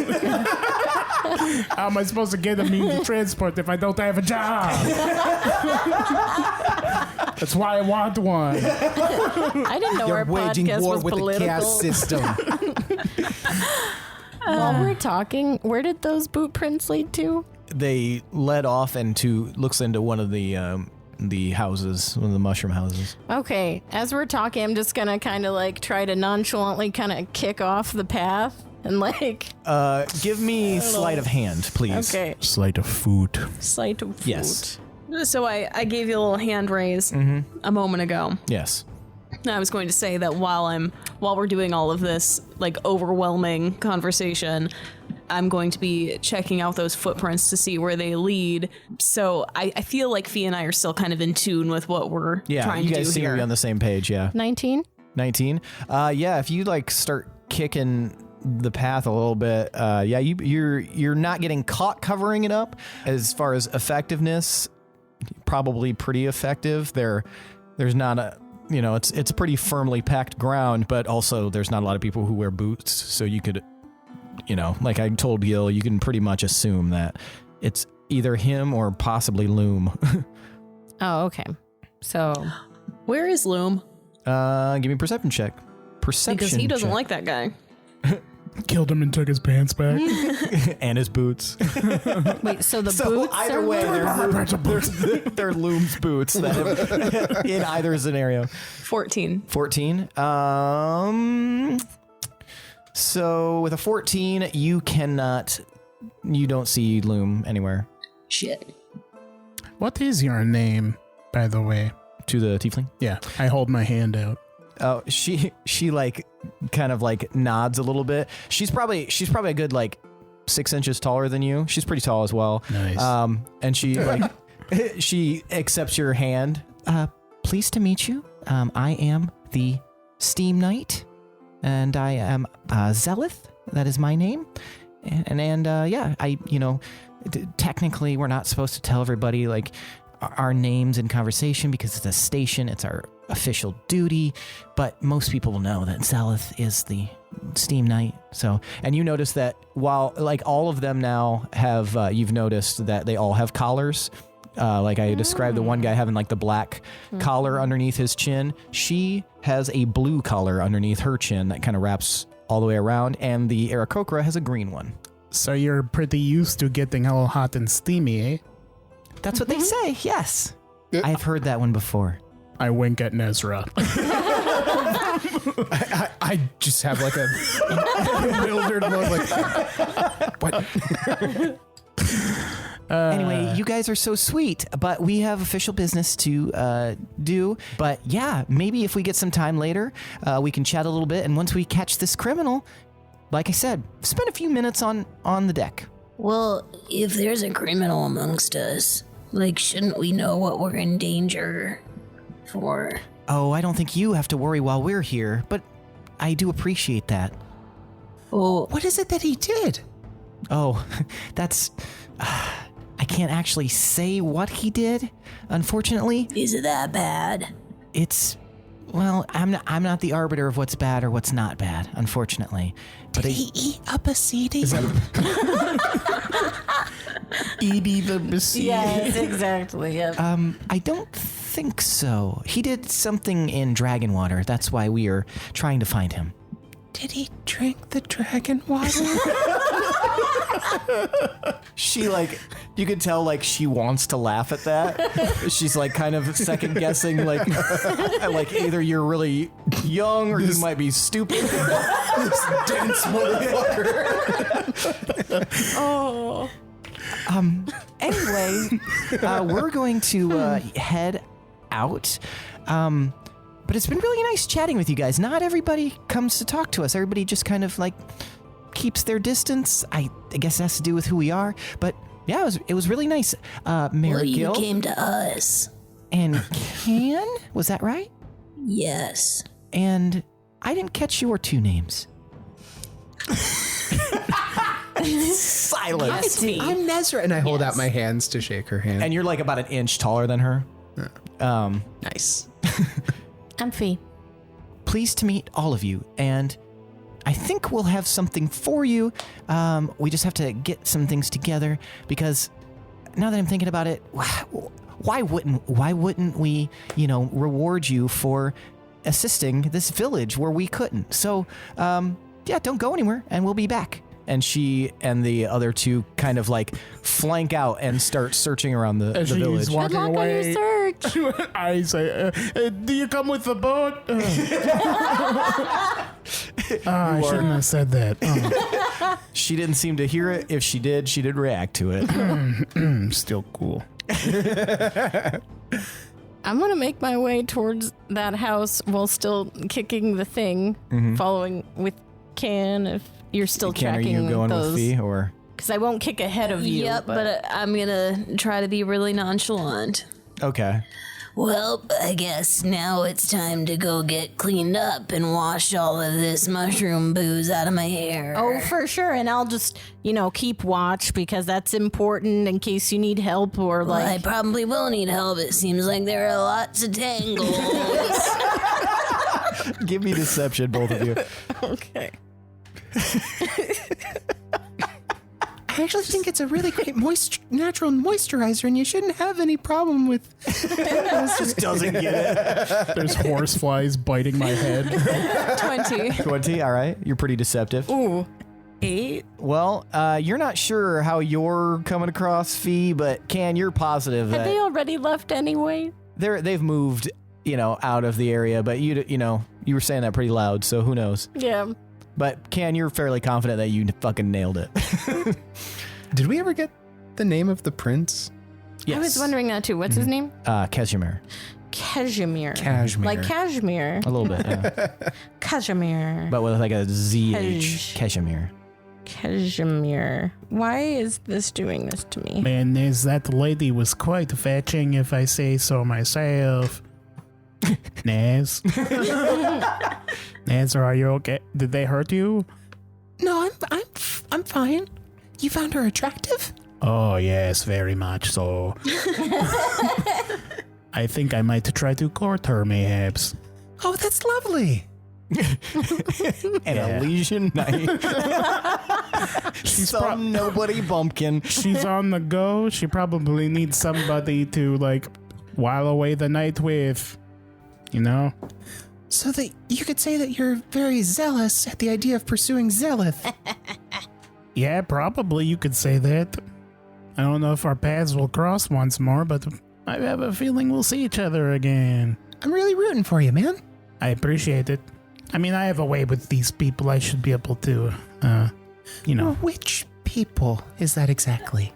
How am I supposed to get a means of transport if I don't have a job? That's why I want one. I didn't know You're our waging podcast war was with the political. caste system. While we're talking, where did those boot prints lead to? they led off and looks into one of the houses, one of the mushroom houses. Okay, as we're talking, I'm just gonna kind of like try to nonchalantly kind of kick off the path and like. Give me sleight of hand, please. Okay, Sleight of foot. sight of food. Yes. So I gave you a little hand raise a moment ago. Yes. I was going to say that while we're doing all of this like overwhelming conversation, I'm going to be checking out those footprints to see where they lead. So I feel like Phe and I are still kind of in tune with what we're trying you to guys do seem to here. be on the same page. Yeah. 19. 19. Yeah. If you like start kicking the path a little bit, you're not getting caught covering it up. As far as effectiveness, probably pretty effective. There's not a. It's pretty firmly packed ground, but also there's not a lot of people who wear boots. So you could, like I told Gil, you can pretty much assume that it's either him or possibly Loom. Oh, okay. So Where is Loom? Give me a perception check. Because he doesn't check. like that guy. Killed him and took his pants back. And his boots. wait, so the boots either are way, Loom? they're Loom's boots that in either scenario. 14. 14. So with a 14, you don't see Loom anywhere. Shit. What is your name, by the way? To the tiefling? Yeah, I hold my hand out. Oh, she like kind of like nods a little bit. She's probably a good like 6 inches taller than you. She's pretty tall as well. Nice. And she like she accepts your hand. Pleased to meet you. I am the Steam Knight, and I am Zelith. That is my name. And yeah, technically we're not supposed to tell everybody like our names in conversation because it's a station. It's our official duty, but most people will know that Zelith is the Steam Knight. So, and you notice that while like all of them now have, you've noticed that they all have collars. Like I described the one guy having like the black collar underneath his chin. She has a blue collar underneath her chin that kind of wraps all the way around, and the Aarakocra has a green one. So you're pretty used to getting all hot and steamy, eh? That's what they say, yes. I've heard that one before. I wink at Nezrah. I just have like a bewildered look like, what? Anyway, you guys are so sweet, but we have official business to do. But yeah, maybe if we get some time later, we can chat a little bit. And once we catch this criminal, like I said, spend a few minutes on the deck. Well, if there's a criminal amongst us, like, shouldn't we know what we're in danger for? Oh, I don't think you have to worry while we're here, but I do appreciate that. Well, What is it that he did? Oh, that's... I can't actually say what he did, unfortunately. is it that bad? It's... Well, I'm not the arbiter of what's bad or what's not bad, unfortunately. But Did he eat up a CD? Edie the Besieged. Yes, exactly. Yep. I don't think so. He did something in dragon water. That's why we are trying to find him. Did he drink the dragon water? She like, you can tell like she wants to laugh at that. She's like kind of second guessing like, like either you're really young or you might be stupid. This dense motherfucker. Oh. Anyway, we're going to head out. But it's been really nice chatting with you guys. Not everybody comes to talk to us. Everybody just kind of like keeps their distance. I guess it has to do with who we are. But yeah, it was really nice. Well, you Marigill came to us. and Kan, was that right? Yes. And I didn't catch your two names. Silence. I'm Nezrah, and I hold out my hands to shake her hand. And you're like about an inch taller than her. Nice. I'm Phe. Pleased to meet all of you, and I think we'll have something for you. We just have to get some things together, because now that I'm thinking about it, why wouldn't we, reward you for assisting this village where we couldn't? So, yeah, don't go anywhere, and we'll be back. And she and the other two kind of like flank out and start searching around the As village. she's walking Good luck on your away, search. I say, do you come with the boat? I shouldn't have said that. Oh. She didn't seem to hear it. If she did, she didn't react to it. Still cool. I'm going to make my way towards that house while still kicking the thing, following with Kan if you're still Kan, tracking are you going those. with Phe or? Because I won't kick ahead of you. Yep, but I'm gonna try to be really nonchalant. Okay. Well, I guess now it's time to go get cleaned up and wash all of this mushroom booze out of my hair. Oh, for sure. And I'll just, keep watch because that's important in case you need help or Well, I like. probably will need help. It seems like there are lots of tangles. Give me deception, both of you. Okay. I actually think it's a really great natural moisturizer, and you shouldn't have any problem with. Just doesn't get it. There's horse flies biting my head. 20. 20, all right. You're pretty deceptive. Ooh. 8. Well, you're not sure how you're coming across, Phe, but Kan, you're positive Had that they already left anyway? they've moved, out of the area, but you were saying that pretty loud, so who knows? Yeah. But Kan, you're fairly confident that you fucking nailed it. Did we ever get the name of the prince? Yes. I was wondering that too. What's his name? Casimir. Cashmere. Cashmere. Like cashmere. A little bit, yeah. Cashmere. But with like a ZH. Casimir. Cashmere. Why is this doing this to me? Man, that lady was quite fetching, if I say so myself. Nez? Nez, are you okay? Did they hurt you? No, I'm fine. You found her attractive? Oh, yes, very much so. I think I might try to court her, mayhaps. Oh, that's lovely. An Elysian Knight. She's Some nobody bumpkin. She's on the go. She probably needs somebody to, like, while away the night with, you know? So that you could say that you're very zealous at the idea of pursuing Zelith. Yeah, probably you could say that. I don't know if our paths will cross once more, but I have a feeling we'll see each other again. I'm really rooting for you, man. I appreciate it. I mean, I have a way with these people. I should be able to, you know. Well, which people is that exactly?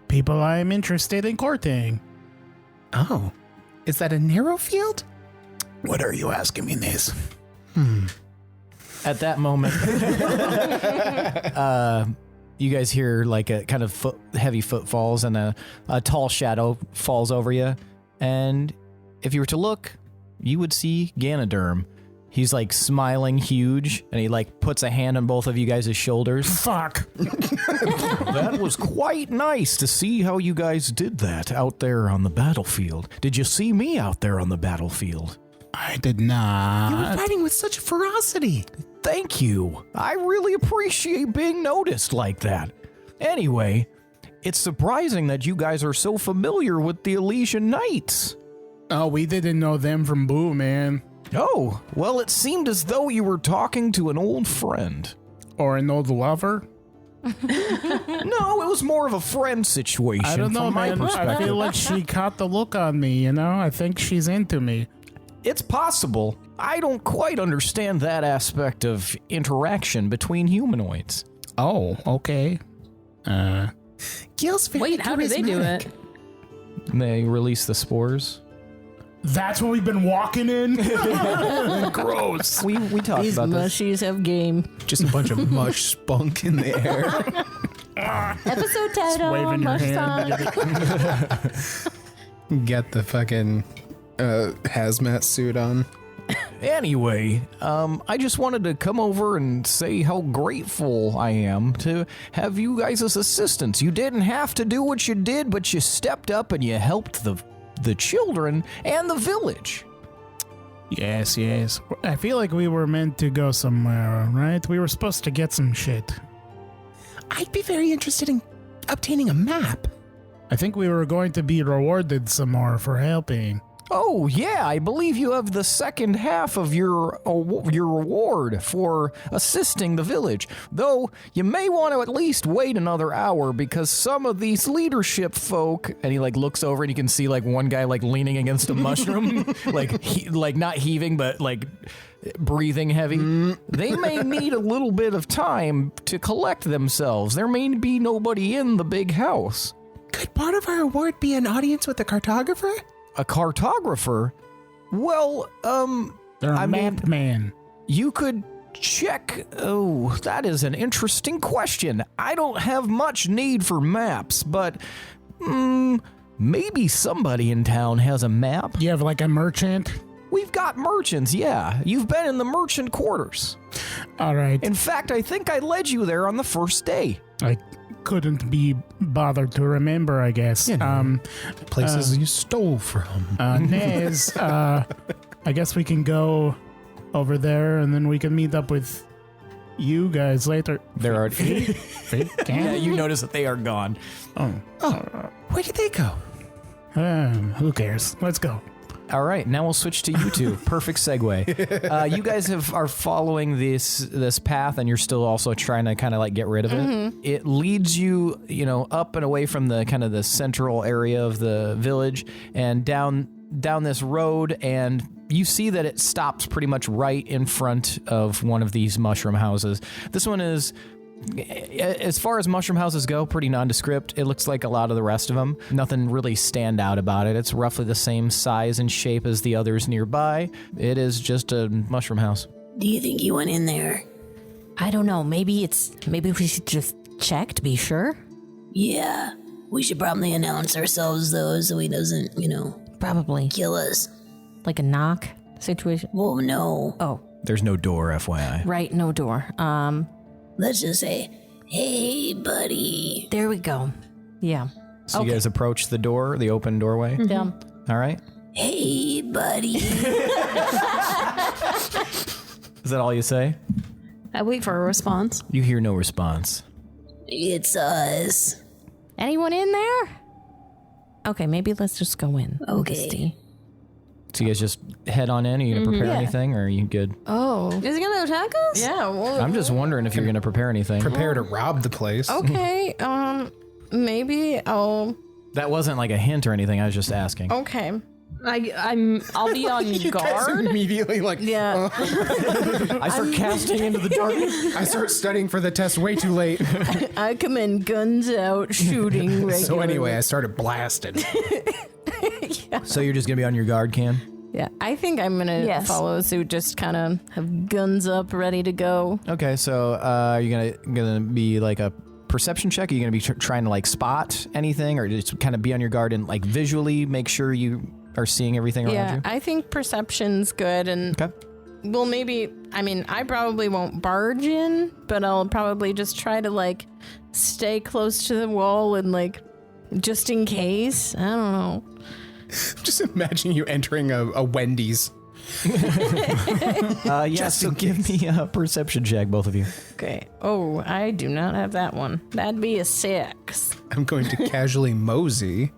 People I'm interested in courting. Oh, is that a narrow field? What are you asking me this? At that moment, you guys hear like a kind of heavy footfalls and a tall shadow falls over you. And if you were to look, you would see Ganaderm. He's like smiling huge, and he like puts a hand on both of you guys' shoulders. Fuck. That was quite nice to see how you guys did that out there on the battlefield. Did you see me out there on the battlefield? I did You were not. fighting with such ferocity. Thank you. I really appreciate being noticed like that. Anyway, it's surprising that you guys are so familiar with the Elysian Knights. Oh, we didn't know them from Boo, man. Oh, well, it seemed as though you were talking to an old friend. Or an old lover. No, it was more of a friend situation. I don't know, from my man. I perspective. feel like she caught the look on me, you know? I think she's into me. It's possible. I don't quite understand that aspect of interaction between humanoids. Oh, okay. Gil's very Wait, how do they do charismatic. it? They release the spores. That's what we've been walking in? Gross. We talked These about this. mushies have game. Just a bunch of mush spunk in the air. Episode title, waving your mush hand. song. Get the fucking hazmat suit on. Anyway, I just wanted to come over and say how grateful I am to have you guys as assistants. You didn't have to do what you did, but you stepped up and you helped the children and the village. Yes, yes. I feel like we were meant to go somewhere, right? We were supposed to get some shit. I'd be very interested in obtaining a map. I think we were going to be rewarded some more for helping. Oh, yeah, I believe you have the second half of your reward for assisting the village. Though, you may want to at least wait another hour because some of these leadership folk, and he like looks over and you can see like one guy like leaning against a mushroom, like not heaving, but like breathing heavy. They may need a little bit of time to collect themselves. There may be nobody in the big house. Could part of our award be an audience with the cartographer? A cartographer? Well, They're a I mean- map man. you could check. Oh, that is an interesting question. I don't have much need for maps, but maybe somebody in town has a map. You have like a merchant? We've got merchants, yeah. You've been in the merchant quarters. All right. In fact, I think I led you there on the first day. I couldn't be bothered to remember, I guess. You know. Places you stole from. Nez, I guess we can go over there and then we can meet up with you guys later. They're already. Phe Yeah, Kan? you notice that they are gone. Oh, where did they go? Who cares? Let's go. All right, now we'll switch to you two. Perfect segue. You guys are following this path, and you're still also trying to kind of like get rid of it. It leads you, up and away from the kind of the central area of the village, and down this road, and you see that it stops pretty much right in front of one of these mushroom houses. This one is As far as mushroom houses go, pretty nondescript. It looks like a lot of the rest of them. Nothing really stand out about it. It's roughly the same size and shape as the others nearby. It is just a mushroom house. Do you think you went in there? I don't know. Maybe we should just check to be sure. Yeah. We should probably announce ourselves, though, so he doesn't, Probably. kill us. Like a knock situation. Well, no. Oh, There's no door, FYI. right. No door. Let's just say, hey, buddy. There we go. Yeah. So you guys approach the door, the open doorway. Yeah. All right. Hey, buddy. Is that all you say? I wait for a response. You hear no response. It's us. Anyone in there? Okay, maybe let's just go in. Okay. So you guys just head on in. Are you going to prepare anything, or are you good? Oh. Is he gonna attack us? Yeah. Well, I'm just wondering if you're going to prepare anything. Prepare to rob the place. okay. Maybe I'll. That wasn't like a hint or anything. I was just asking. Okay. I'll be on guard. Immediately, like, Yeah. I start casting into the darkness. I start studying for the test way too late. I come in guns out, shooting regularly. So anyway, I started blasting. So you're just going to be on your guard, Kan? Yeah, I think I'm gonna Yes. follow suit. Just kind of have guns up, ready to go. Okay, so are you gonna be like a perception check? Are you gonna be trying to like spot anything, or just kind of be on your guard and like visually make sure you are seeing everything around Yeah, you? I think perception's good, and Okay. well, maybe. I mean, I probably won't barge in, but I'll probably just try to like stay close to the wall and like just in case. I don't know. Just imagine you entering a Wendy's. Yeah, so give me a perception check, both of you. Okay. Oh, I do not have that one. That'd be a 6. I'm going to casually mosey.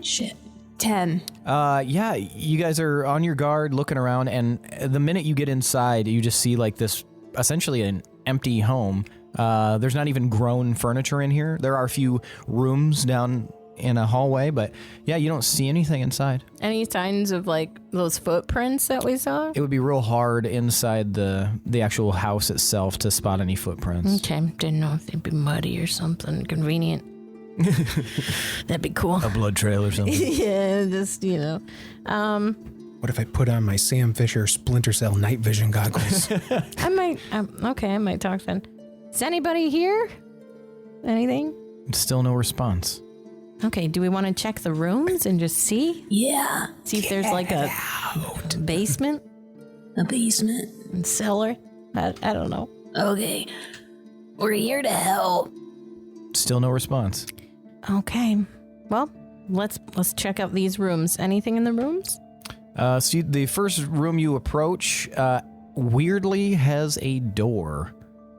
Shit. 10. Yeah, you guys are on your guard looking around, and the minute you get inside, you just see like this, essentially an empty home. There's not even grown furniture in here. There are a few rooms down in a hallway, but yeah, you don't see anything inside. Any signs of like those footprints that we saw? It would be real hard inside the actual house itself to spot any footprints. Okay, didn't know if they'd be muddy or something convenient. That'd be cool. A blood trail or something. Yeah, just What if I put on my Sam Fisher Splinter Cell night vision goggles? I might. Okay, I might talk then. Is anybody here? Anything? Still no response. Okay, do we want to check the rooms and just see? Yeah. See if there's like a basement A basement. and cellar? I don't know. Okay. We're here to help. Still no response. Okay. Well, let's check out these rooms. Anything in the rooms? See, the first room you approach, weirdly has a door.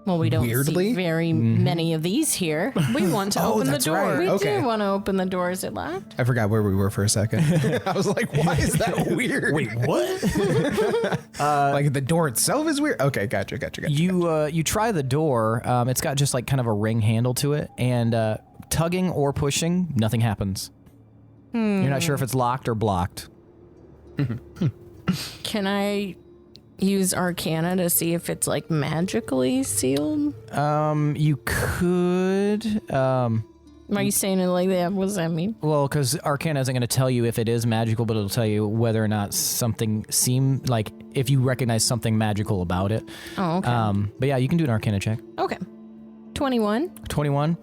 Well, we don't Weirdly? see very many of these here. We want to open the that's door. right. We Okay. do want to open the door. Is it locked? I forgot where we were for a second. I was like, why is that weird? Wait, what? Like the door itself is weird? Okay, gotcha. You try the door. It's got just like kind of a ring handle to it, and tugging or pushing, nothing happens. You're not sure if it's locked or blocked. Can I use Arcana to see if it's like magically sealed? You could. Are you saying it like that? What does that mean? Well, because Arcana isn't going to tell you if it is magical, but it'll tell you whether or not something seemed like if you recognize something magical about it. Oh, okay. But yeah, you can do an Arcana check. Okay. 21. 21.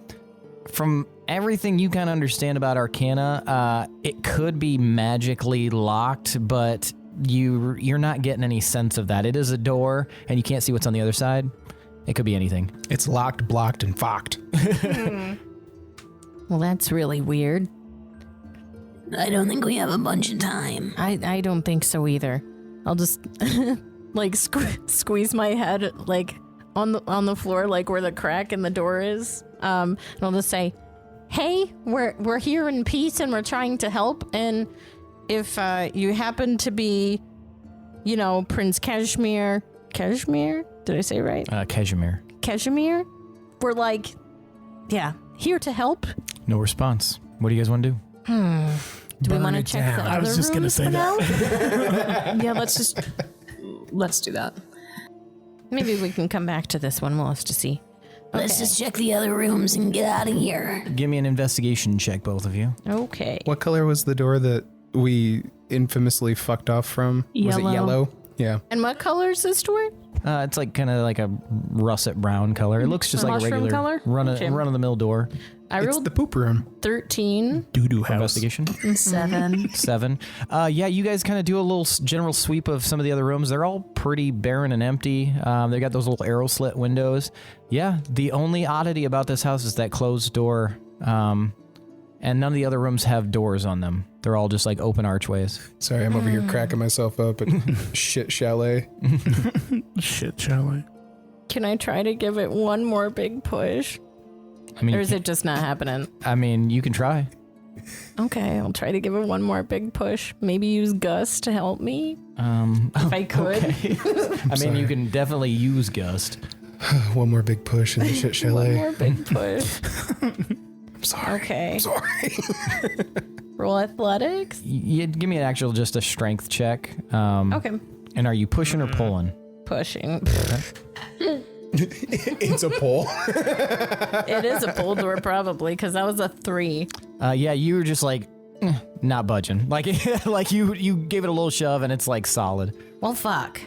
From everything you kind of understand about Arcana, it could be magically locked, but you're not getting any sense of that. It is a door, and you can't see what's on the other side. It could be anything. It's locked, blocked, and focked. Well, that's really weird. I don't think we have a bunch of time. I don't think so either. I'll just like squeeze my head like on the floor, like where the crack in the door is. And I'll just say, "Hey, we're here in peace, and we're trying to help. And if you happen to be, Prince Kashmir, did I say it right? Kashmir, we're like, yeah, here to help." No response. What do you guys want to do? Do we want to check the I other was just gonna rooms say for that. now? Yeah, let's do that. Maybe we can come back to this one. We'll have to see. Let's just check the other rooms and get out of here. Give me an investigation check, both of you. Okay. What color was the door that we infamously fucked off from? Was it Yellow. yellow? Yeah. And what color is this door? It's like kind of like a russet brown color. It looks just like a Mushroom regular color? run Okay. of the mill door. I It's rolled the poop room. 13. Doo-doo house. Investigation. 7. 7. Yeah, you guys kind of do a little general sweep of some of the other rooms. They're all pretty barren and empty. They got those little arrow slit windows. Yeah, the only oddity about this house is that closed door. And none of the other rooms have doors on them. They're all just like open archways. Sorry, I'm over here cracking myself up at shit chalet. Shit, chalet. Can I try to give it one more big push? I mean, Or is it just not happening? I mean, you can try. Okay, I'll try to give it one more big push. Maybe use Gus to help me If I could. Okay. I mean, you can definitely use Gust. One more big push in the shit One chalet. more big push. I'm sorry. Okay. Sorry. Roll athletics. You give me an actual just a strength check. Okay. And are you pushing or pulling? Pushing. It's a pull. It is a pull door probably because that was a 3. Yeah, you were just like not budging. Like like you gave it a little shove and it's like solid. Well, fuck.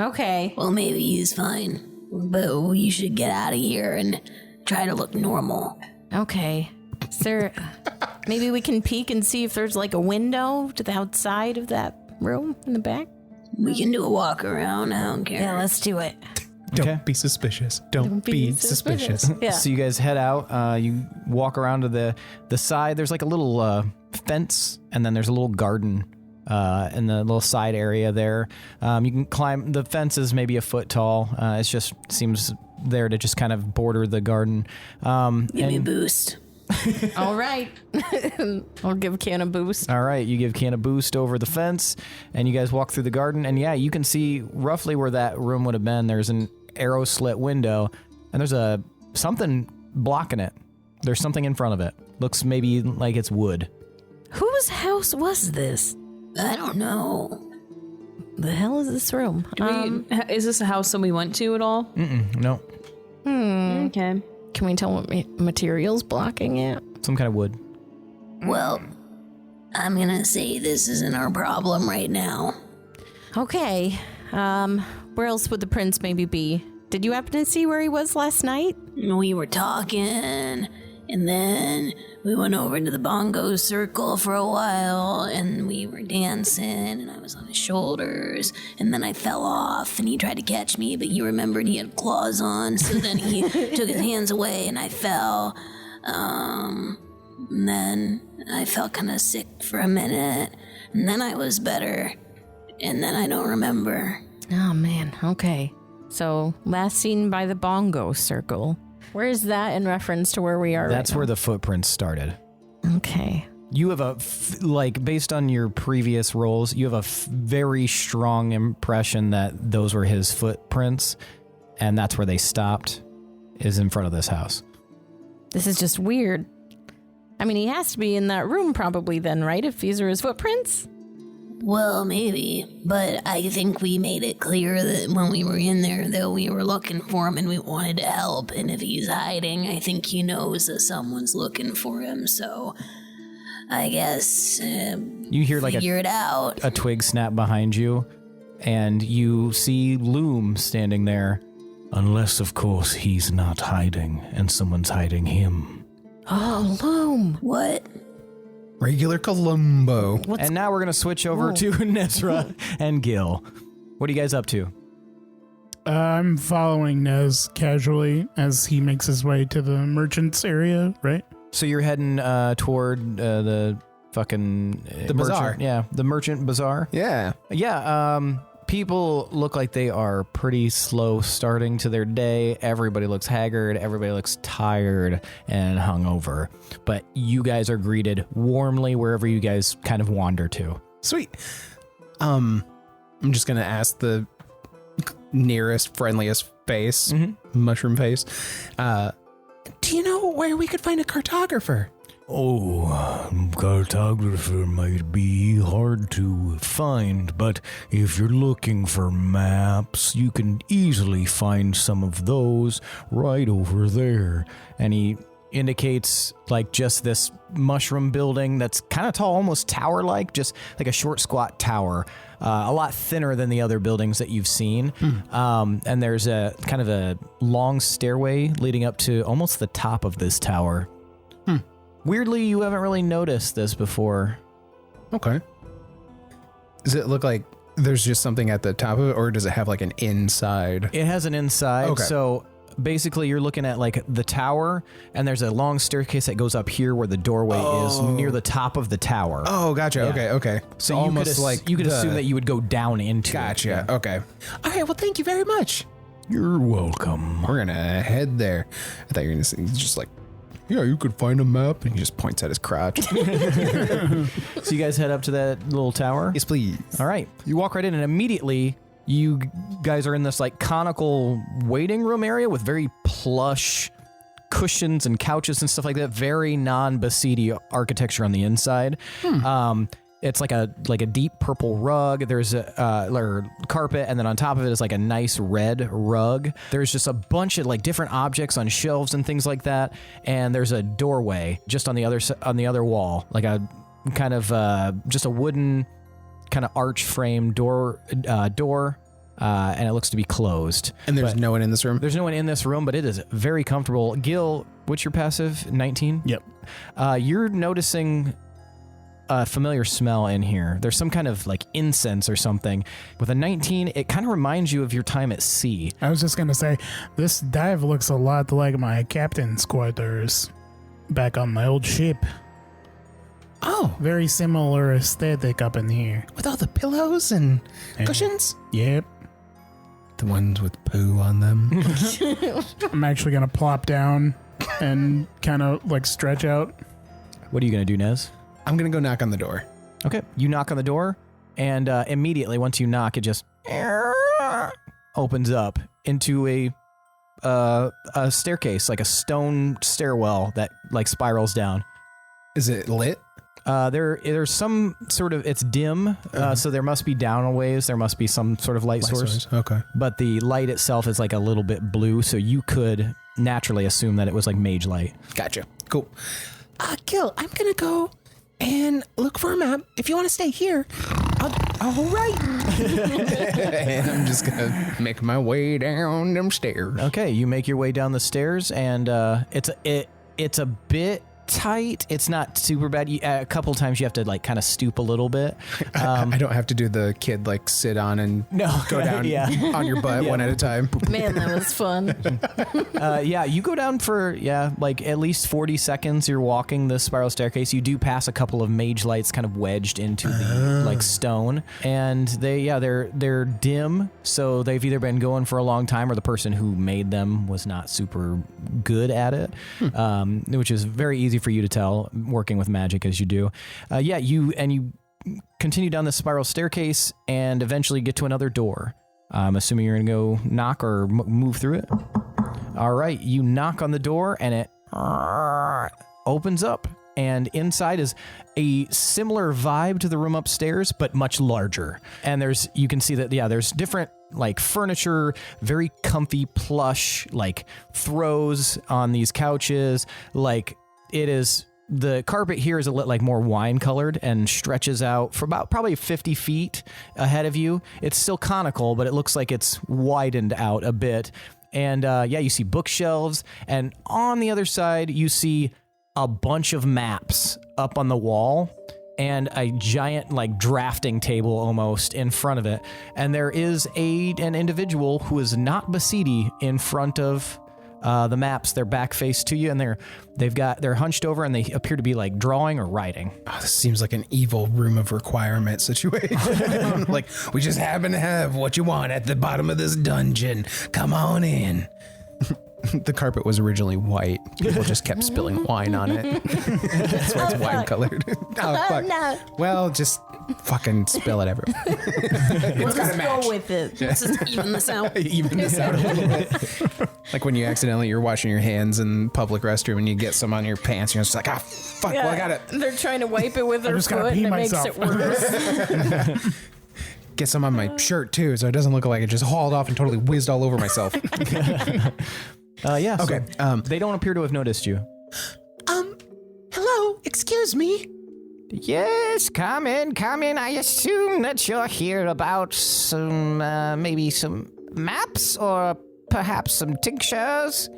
Okay. Well, maybe he's fine. But we should get out of here and try to look normal. Okay. Sir, maybe we can peek and see if there's like a window to the outside of that room in the back. We can do a walk around. I don't care. Yeah, let's do it. Don't Okay. be suspicious. Don't be suspicious. Yeah. So you guys head out. You walk around to the side. There's like a little fence, and then there's a little garden in the little side area there. You can climb. The fence is maybe a foot tall. It just seems there to just kind of border the garden. Give me a boost. All right. I'll give Can a boost. All right, you give Can a boost over the fence, and you guys walk through the garden, and yeah, you can see roughly where that room would have been. There's an arrow slit window, and there's something blocking it. There's something in front of it. Looks maybe like it's wood. Whose house was this? I don't know. The hell is this room? Is this a house that we went to at all? No, Okay. Can we tell what material's blocking it? some kind of wood. Well, I'm gonna say this isn't our problem right now. Okay. Where else would the prince maybe be? Did you happen to see where he was last night? We were talking, and then we went over to the bongo circle for a while, and we were dancing, and I was on his shoulders, and then I fell off, and he tried to catch me, but he remembered he had claws on, so then he took his hands away, and I fell. And then I felt kind of sick for a minute, and then I was better, and then I don't remember. Oh, man. Okay. So, last seen by the bongo circle. Where is that in reference to where we are That's right where the footprints started. now? Okay. You have like based on your previous rolls, you have a very strong impression that those were his footprints, and that's where they stopped, is in front of this house. This is just weird. I mean, he has to be in that room probably then, right? If these are his footprints? Well, maybe, but I think we made it clear that when we were in there, though, we were looking for him and we wanted to help, and if he's hiding, I think he knows that someone's looking for him, so I guess You hear like figure it out. a twig snap behind you, and you see Loom standing there. Unless, of course, he's not hiding and someone's hiding him. Oh, Loom. What? Regular Columbo. And now we're going to switch over to Nezrah and Gil. What are you guys up to? I'm following Nez casually as he makes his way to the merchant's area, right? So you're heading toward the fucking... The bazaar. Yeah, the merchant bazaar. Yeah. Yeah, people look like they are pretty slow starting to their day. Everybody looks haggard. Everybody looks tired and hungover. But you guys are greeted warmly wherever you guys kind of wander to. Sweet. I'm just gonna ask the nearest, friendliest face, mushroom face. Do you know where we could find a cartographer? Cartographer might be hard to find, but if you're looking for maps, you can easily find some of those right over there. And he indicates like just this mushroom building that's kind of tall, almost tower-like, just like a short, squat tower, a lot thinner than the other buildings that you've seen. And there's a kind of a long stairway leading up to almost the top of this tower. Weirdly, you haven't really noticed this before. Okay. Does it look like there's just something at the top of it, or does it have like an inside? It has an inside, Okay. So basically you're looking at like the tower, and there's a long staircase that goes up here where the doorway is near the top of the tower. Oh, gotcha. Yeah. Okay. So almost you could assume that you would go down into Gotcha. it. Okay. All right. Well, thank you very much. You're welcome. We're gonna head there. I thought you were gonna say, he's just like, yeah, you could find a map, and he just points at his crotch. So you guys head up to that little tower? Yes, please. All right. You walk right in, and immediately you guys are in this like conical waiting room area with very plush cushions and couches and stuff like that. Very non-Basidi architecture on the inside. It's like a deep purple rug. There's a carpet, and then on top of it is like a nice red rug. There's just a bunch of like different objects on shelves and things like that. And there's a doorway just on the other wall, like a kind of just a wooden kind of arch frame door, and it looks to be closed. And there's no one in this room? There's no one in this room, but it is very comfortable. Gil, what's your passive? 19? Yep. You're noticing a familiar smell in here. There's some kind of like incense or something. With a 19, it kind of reminds you of your time at sea. I was just going to say, this dive looks a lot like my captain's quarters back on my old ship. Oh, Very similar aesthetic up in here. with all the pillows and Yeah. cushions? Yep. The ones with poo on them. I'm actually going to plop down and kind of like stretch out. What are you going to do, Nez? I'm going to go knock on the door. Okay. You knock on the door, and immediately once you knock, it just opens up into a staircase, like a stone stairwell that like spirals down. Is it lit? There's some sort of, it's dim, so there must be down a ways. There must be some sort of light source. Okay. But the light itself is like a little bit blue, so you could naturally assume that it was like mage light. Gotcha. Cool. Gil, I'm going to go and look for a map. If you want to stay here, all right. And I'm just going to make my way down them stairs. Okay, you make your way down the stairs, and it's a bit tight. It's not super bad. A couple times you have to like kind of stoop a little bit. I don't have to do the kid like sit on and go down on your butt one at a time. Man, that was fun. You go down for like at least 40 seconds. You're walking the spiral staircase. You do pass a couple of mage lights kind of wedged into the like stone, and they're dim, so they've either been going for a long time or the person who made them was not super good at it, which is very easy for you to tell working with magic as you do. You continue down the spiral staircase and eventually get to another door. I'm assuming you're going to go knock or move through it. All right, you knock on the door and it opens up, and inside is a similar vibe to the room upstairs, but much larger. And you can see that, there's different like furniture, very comfy plush, like throws on these couches. Like the carpet here is like more wine colored and stretches out for about probably 50 feet ahead of you. It's still conical, but it looks like it's widened out a bit. And you see bookshelves, and on the other side you see a bunch of maps up on the wall and a giant like drafting table almost in front of it. And there is an individual who is not Basidi in front of the maps. They're back face to you, and they're hunched over, and they appear to be like drawing or writing. Oh, this seems like an evil room of requirement situation. Like, we just happen to have what you want at the bottom of this dungeon. Come on in. The carpet was originally white. People just kept spilling wine on it. That's why it's wine colored. Oh, fuck. No. Well, just fucking spill it everywhere. It's gotta match. Go with it. Let's just even this out. Even this out a little bit. Like when you're washing your hands in public restroom and you get some on your pants, you're just like, fuck, well, I got it. They're trying to wipe it with their just gotta foot pee and it myself. makes it worse. Get some on my shirt too, so it doesn't look like it just hauled off and totally whizzed all over myself. Yeah. Okay, So, they don't appear to have noticed you. Hello, excuse me. Yes, come in. I assume that you're here about some, maybe some maps or perhaps some tinctures.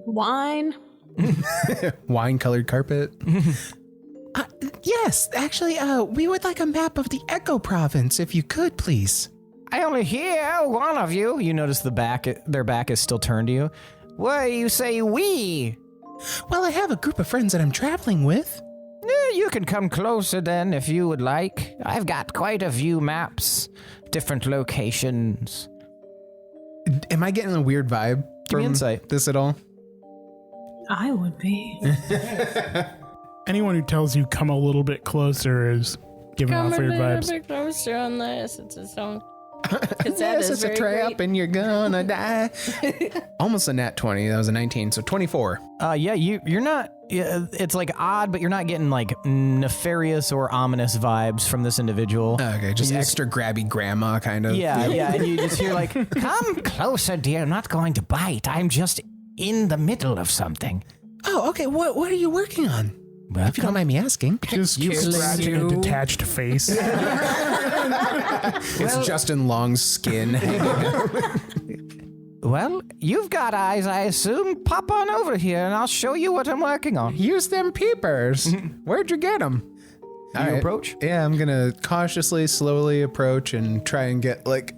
Wine. Wine-colored carpet. Yes, actually, we would like a map of the Echo Province, if you could, please. I only hear one of you. You notice their back is still turned to you. Why you say we? Well, I have a group of friends that I'm traveling with. You can come closer then if you would like. I've got quite a few maps, different locations. Am I getting a weird vibe Give me from insight. this at all? I would be. Anyone who tells you come a little bit closer is giving off weird vibes. bit closer on this. It's a song. This is a trap and you're gonna die. Almost a nat 20. That was a 19, so 24. Yeah, you're not. It's like odd, but you're not getting like nefarious or ominous vibes from this individual. Okay, just extra grabby grandma kind of. Yeah, and you just hear like, Come closer, dear. I'm not going to bite. I'm just in the middle of something. Oh, okay. What are you working on? Well, If you don't mind me asking. Just scratching a detached face. It's Justin Long's skin. Well, you've got eyes, I assume. Pop on over here and I'll show you what I'm working on. Use them peepers. Where'd you get them? you approach. Yeah, I'm gonna cautiously, slowly approach and try and get like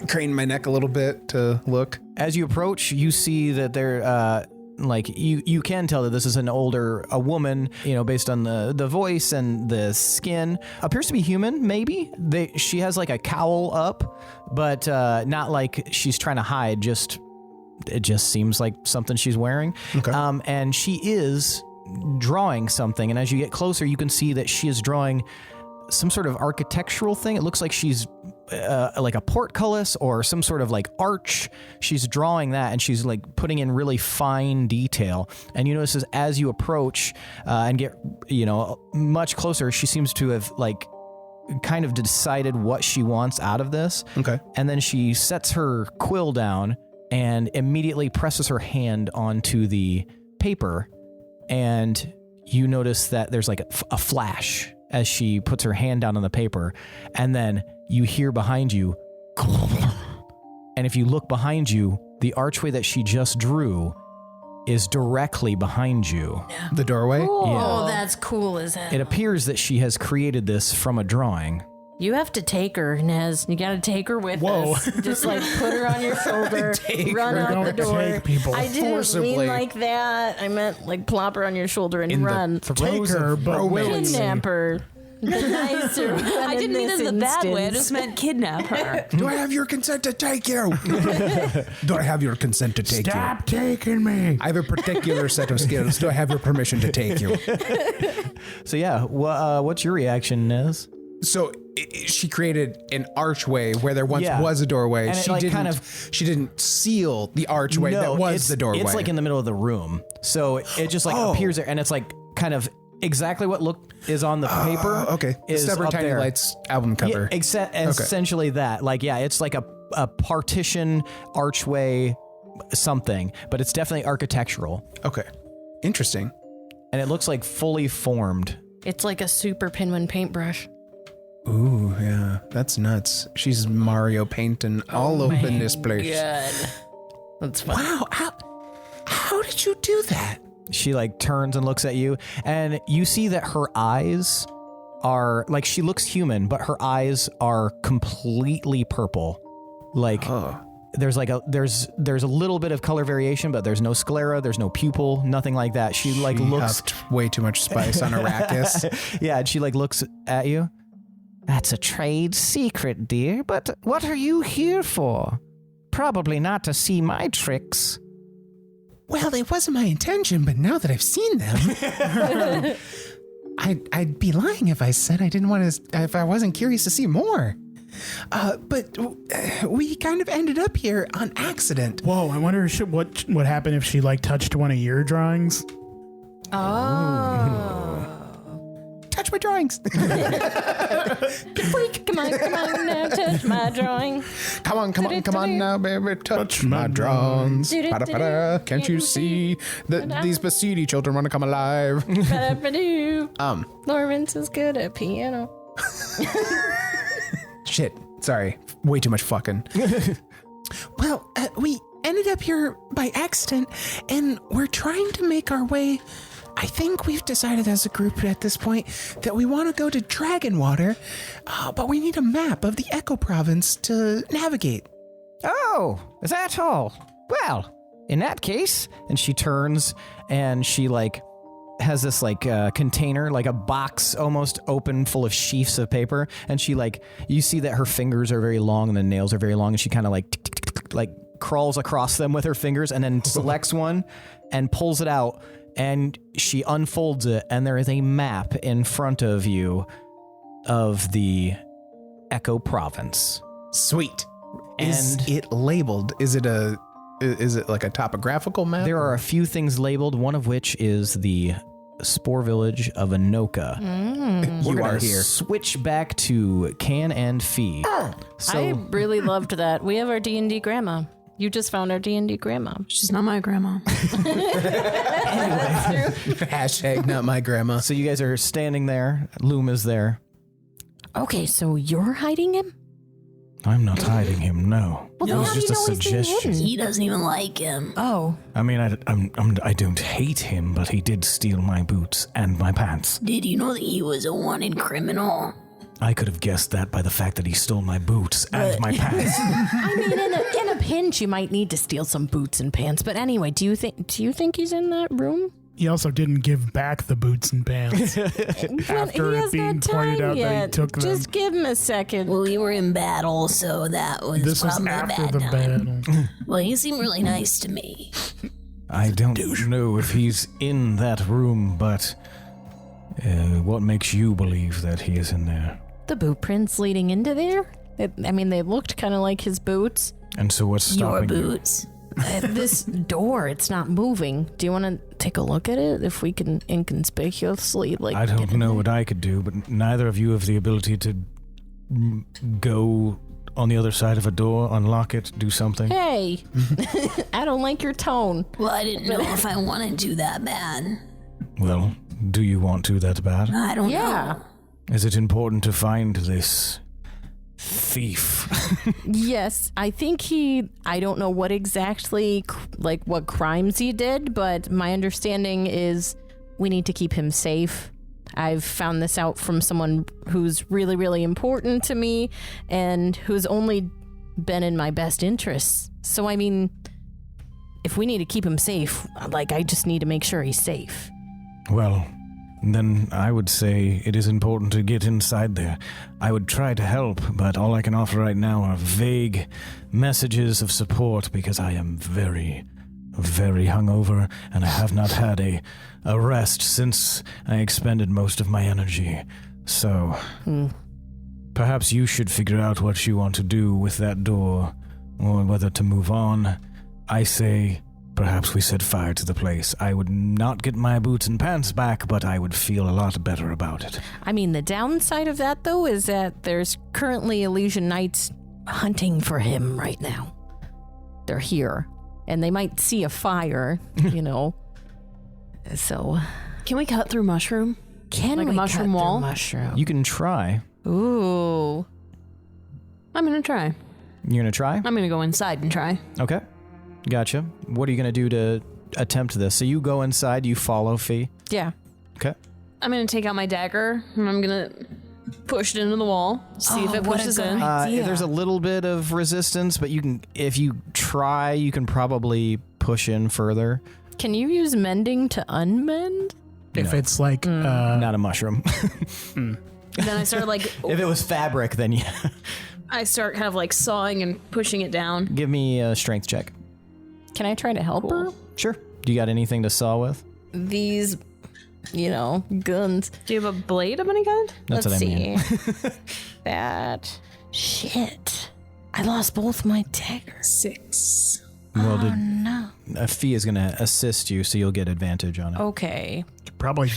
crane my neck a little bit to look. As you approach, you see that they're like you can tell that this is a woman, based on the voice and the skin. Appears to be human, maybe. She has like a cowl up, but not like she's trying to hide. It just seems like something she's wearing. Okay. And she is drawing something, and as you get closer, you can see that she is drawing some sort of architectural thing. It looks like she's like a portcullis or some sort of like arch. She's drawing that, and she's like putting in really fine detail. And you notice as you approach and get much closer, she seems to have like kind of decided what she wants out of this. Okay. And then she sets her quill down and immediately presses her hand onto the paper, and you notice that there's like a flash as she puts her hand down on the paper, and then you hear behind you, and if you look behind you, the archway that she just drew is directly behind you. The doorway? Oh, that's cool as hell. It appears that she has created this from a drawing. You have to take her, Nez. You gotta take her with us. Just like put her on your shoulder, run out the Don't door. take people I didn't forcibly. mean like that. I meant like plop her on your shoulder and run. Take her, but willingly. Kidnap her. The nicer one I didn't mean it in the bad way. I instance. just meant kidnap her. Do I have your consent to take you? Do I have your consent to take you? Stop taking me. I have a particular set of skills. Do I have your permission to take you? So yeah, what's your reaction, Nez? So she created an archway where there once Yeah. was a doorway. And it, She like, didn't. kind of- She didn't seal the archway that was the doorway. It's like in the middle of the room. So it just like appears there, and it's like kind of exactly what is on the paper. Okay. Is Stubborn up Tiny there. Lights album cover. Yeah, essentially that. Like, yeah, it's like a partition, archway, something, but it's definitely architectural. Okay. Interesting. And it looks like fully formed. It's like a super Pinwin paintbrush. Ooh, yeah. That's nuts. She's Mario painting all over this place. Good. That's fun. Wow. How did you do that? She like turns and looks at you, and you see that her eyes are like, she looks human, but her eyes are completely purple. Like there's like there's a little bit of color variation, but there's no sclera, there's no pupil, nothing like that. She like looks huffed way too much spice on Arrakis. yeah, and she like looks at you. That's a trade secret, dear, but what are you here for? Probably not to see my tricks. Well, it wasn't my intention, but now that I've seen them, I'd be lying if I said I didn't want to, if I wasn't curious to see more. But we kind of ended up here on accident. Whoa, I wonder what happened if she like touched one of your drawings. Touch my drawings. Freak, come on now, touch my drawing. Come on now, baby, touch my drawings. Ba-da-ba-da. Can't you see that these Basidi children want to come alive? Lawrence is good at piano. Shit, sorry, way too much fucking. Well, we ended up here by accident, and we're trying to make our way. I think we've decided as a group at this point that we want to go to Dragonwater, but we need a map of the Echo Province to navigate. Oh, is that all? Well, in that case, and she turns and she like has this like container, like a box almost open full of sheafs of paper, and she like, you see that her fingers are very long and the nails are very long, and she kind of like crawls across them with her fingers and then selects one and pulls it out. And she unfolds it, and there is a map in front of you of the Echo Province. Sweet. Is it labeled? Is it like a topographical map? There are a few things labeled, one of which is the Spore Village of Anoka. You are here. Switch back to Kan and Phe. I really loved that. We have our D&D grandma. You just found our D&D grandma. She's not my grandma. Hashtag not my grandma. So you guys are standing there. Loom is there. Okay, so you're hiding him? I'm not hiding him, no. Well, It was just a suggestion. He doesn't even like him. Oh. I mean, I don't hate him, but he did steal my boots and my pants. Did you know that he was a wanted criminal? I could have guessed that by the fact that he stole my boots and my pants. I mean, in a pinch, you might need to steal some boots and pants. But anyway, do you think he's in that room? He also didn't give back the boots and pants after it being pointed out that he took them. Just give him a second. Well, we were in battle, so that was This was probably after a bad the time. battle. Well, he seemed really nice to me. I don't know if he's in that room, but what makes you believe that he is in there? The boot prints leading into there? They looked kind of like his boots. And so what's stopping Your you? boots. This door, it's not moving. Do you want to take a look at it? If we can inconspicuously, I don't know what I could do, but neither of you have the ability to go on the other side of a door, unlock it, do something. Hey, I don't like your tone. Well, I didn't know if I wanted to that bad. Well, do you want to that bad? I don't Yeah. know. Is it important to find this thief? Yes, I think I don't know what exactly, what crimes he did, but my understanding is we need to keep him safe. I've found this out from someone who's really, really important to me and who's only been in my best interests. So, I mean, if we need to keep him safe, I just need to make sure he's safe. Well, then I would say it is important to get inside there. I would try to help, but all I can offer right now are vague messages of support because I am very, very hungover and I have not had a rest since I expended most of my energy. So, perhaps you should figure out what you want to do with that door or whether to move on. I say, perhaps we set fire to the place. I would not get my boots and pants back, but I would feel a lot better about it. I mean, the downside of that, though, is that there's currently Elysian Knights hunting for him right now. They're here, and they might see a fire, So, Can we cut through mushroom? can Like a we mushroom cut through wall? mushroom? You can try. Ooh. I'm gonna try. You're going to try? I'm gonna go inside and try. Okay. Gotcha. What are you going to do to attempt this? So you go inside, you follow Phe. Yeah. Okay. I'm gonna take out my dagger and I'm gonna push it into the wall, see if it what a pushes good in. idea. There's a little bit of resistance, but if you try, you can probably push in further. Can you use mending to unmend? If it's like Not a mushroom. Then I start If it was fabric, then yeah. I start kind of sawing and pushing it down. Give me a strength check. Can I try to help her? Sure. Do you got anything to saw with? These guns. Do you have a blade of any kind? That's Let's what I mean. see. That. Shit. I lost both my daggers. 6. Well, No. Phe is going to assist you, so you'll get advantage on it. Okay. Probably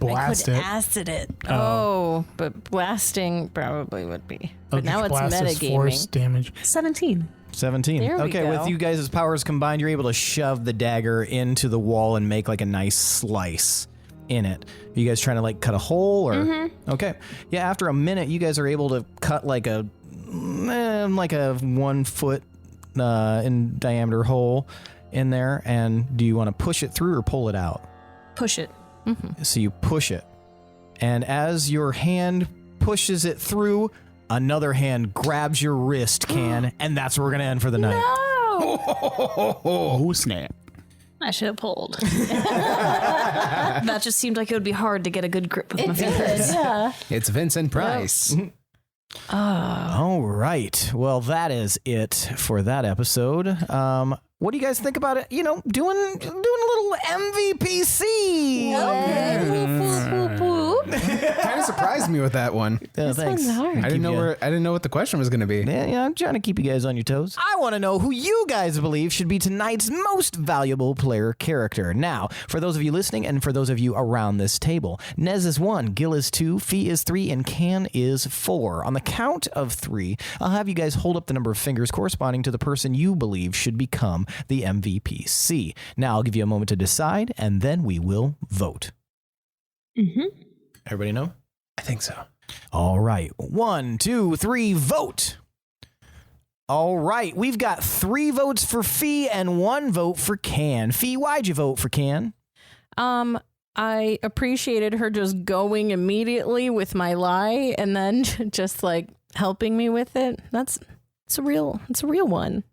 blast I could it. acid it. Oh, but blasting probably would be. But now it's Blast is force metagaming. damage. 17. 17. There we Okay, go. with you guys' powers combined, you're able to shove the dagger into the wall and make like a nice slice in it. Are you guys trying to like cut a hole or? Okay. Yeah, after a minute, you guys are able to cut like a 1 foot in diameter hole in there. And do you want to push it through or pull it out? Push it. So you push it. And as your hand pushes it through, another hand grabs your wrist, Kan, and that's where we're going to end for the night. Oh, snap. I should have pulled. That just seemed like it would be hard to get a good grip with my fingers. Yeah. It's Vincent Price. All right. Well, that is it for that episode. What do you guys think about it? Doing a little MVPC. Kind of surprised me with that one. Thanks. I didn't know what the question was going to be. Yeah, I'm trying to keep you guys on your toes. I want to know who you guys believe should be tonight's most valuable player character. Now, for those of you listening and for those of you around this table, Nez is 1, Gil is 2, Phe is 3, and Kan is 4. On the count of 3, I'll have you guys hold up the number of fingers corresponding to the person you believe should become the MVPC. Now, I'll give you a moment to decide, and then we will vote. Everybody know? I think so. All right. 1, 2, 3, vote. All right. We've got 3 votes for Phe and 1 vote for Kan. Phe, why'd you vote for Kan? I appreciated her just going immediately with my lie and then just like helping me with it. It's a real one,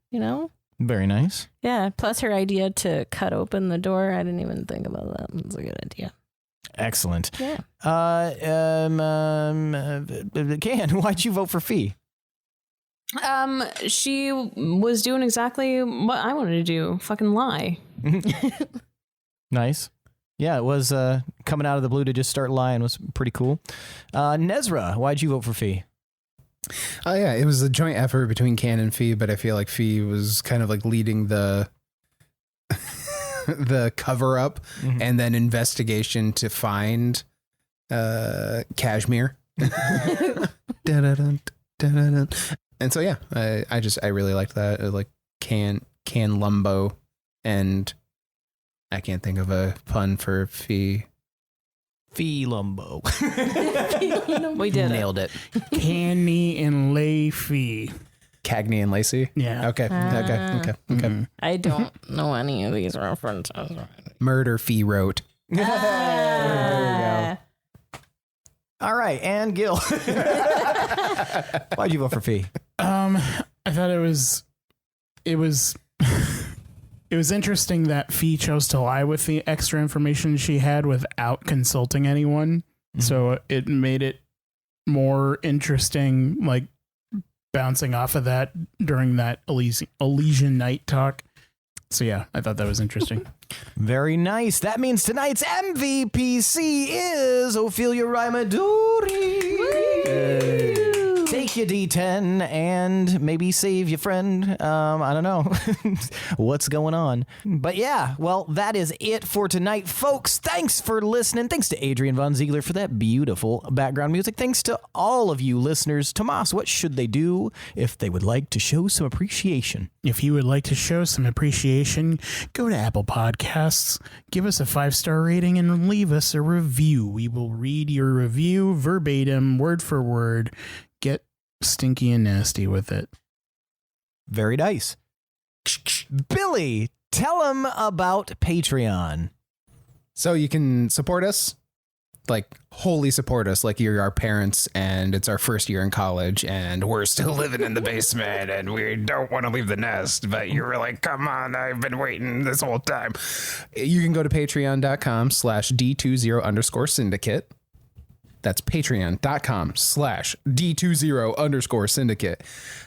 Very nice. Yeah. Plus her idea to cut open the door. I didn't even think about that. That's a good idea. Excellent. Yeah. Kan, why'd you vote for Phe? She was doing exactly what I wanted to do. Fucking lie. Nice. Yeah, it was coming out of the blue to just start lying was pretty cool. Nezrah, why'd you vote for Phe? Oh yeah, it was a joint effort between Kan and Phe, but I feel like Phe was kind of like leading the the cover up and then investigation to find Kashmir. Dun-dun-dun, dun-dun-dun. And so yeah, I really liked that. Like Kan Lumbo, and I can't think of a pun for Phe. Phe Lumbo. We did Nailed it. Canny and Leafy. Cagney and Lacey. Yeah. Okay. I don't know any of these references. Murder Phe wrote. There you go. All right, and Gil. Why'd you vote for Phe? I thought it was it was interesting that Phe chose to lie with the extra information she had without consulting anyone. So it made it more interesting, like bouncing off of that during that Elysian Night talk. So yeah, I thought that was interesting. Very nice. That means tonight's MVPC is Ophelia Raimaduri. Take your D10 and maybe save your friend. I don't know what's going on. But yeah, well, that is it for tonight, folks. Thanks for listening. Thanks to Adrian Von Ziegler for that beautiful background music. Thanks to all of you listeners. Tomas, what should they do if they would like to show some appreciation? If you would like to show some appreciation, go to Apple Podcasts, give us a 5-star rating, and leave us a review. We will read your review verbatim, word for word. Get stinky and nasty with it. Very nice. Billy, tell them about Patreon. So you can support us, like wholly support us, like you're our parents and it's our first year in college and we're still living in the basement and we don't want to leave the nest, but you're like, come on, I've been waiting this whole time. You can go to patreon.com/D20_syndicate. That's patreon.com/D20_syndicate.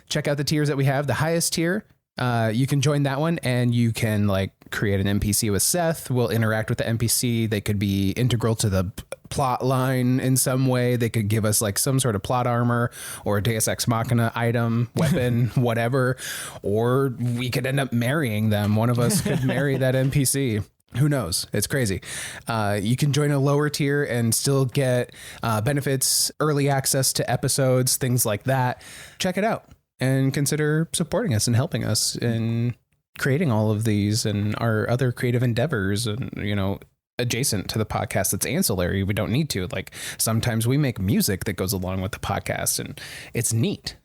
Check out the tiers that we have. The highest tier You can join that one, and you can like create an NPC with Seth. We'll interact with the NPC. They could be integral to the plot line in some way. They could give us like some sort of plot armor or a Deus Ex Machina item, weapon, whatever. Or we could end up marrying them. One of us could marry that NPC. Who knows? It's crazy. You can join a lower tier and still get benefits, early access to episodes, things like that. Check it out and consider supporting us and helping us in creating all of these and our other creative endeavors and, you know, adjacent to the podcast that's ancillary. We don't need to. Like sometimes we make music that goes along with the podcast and it's neat.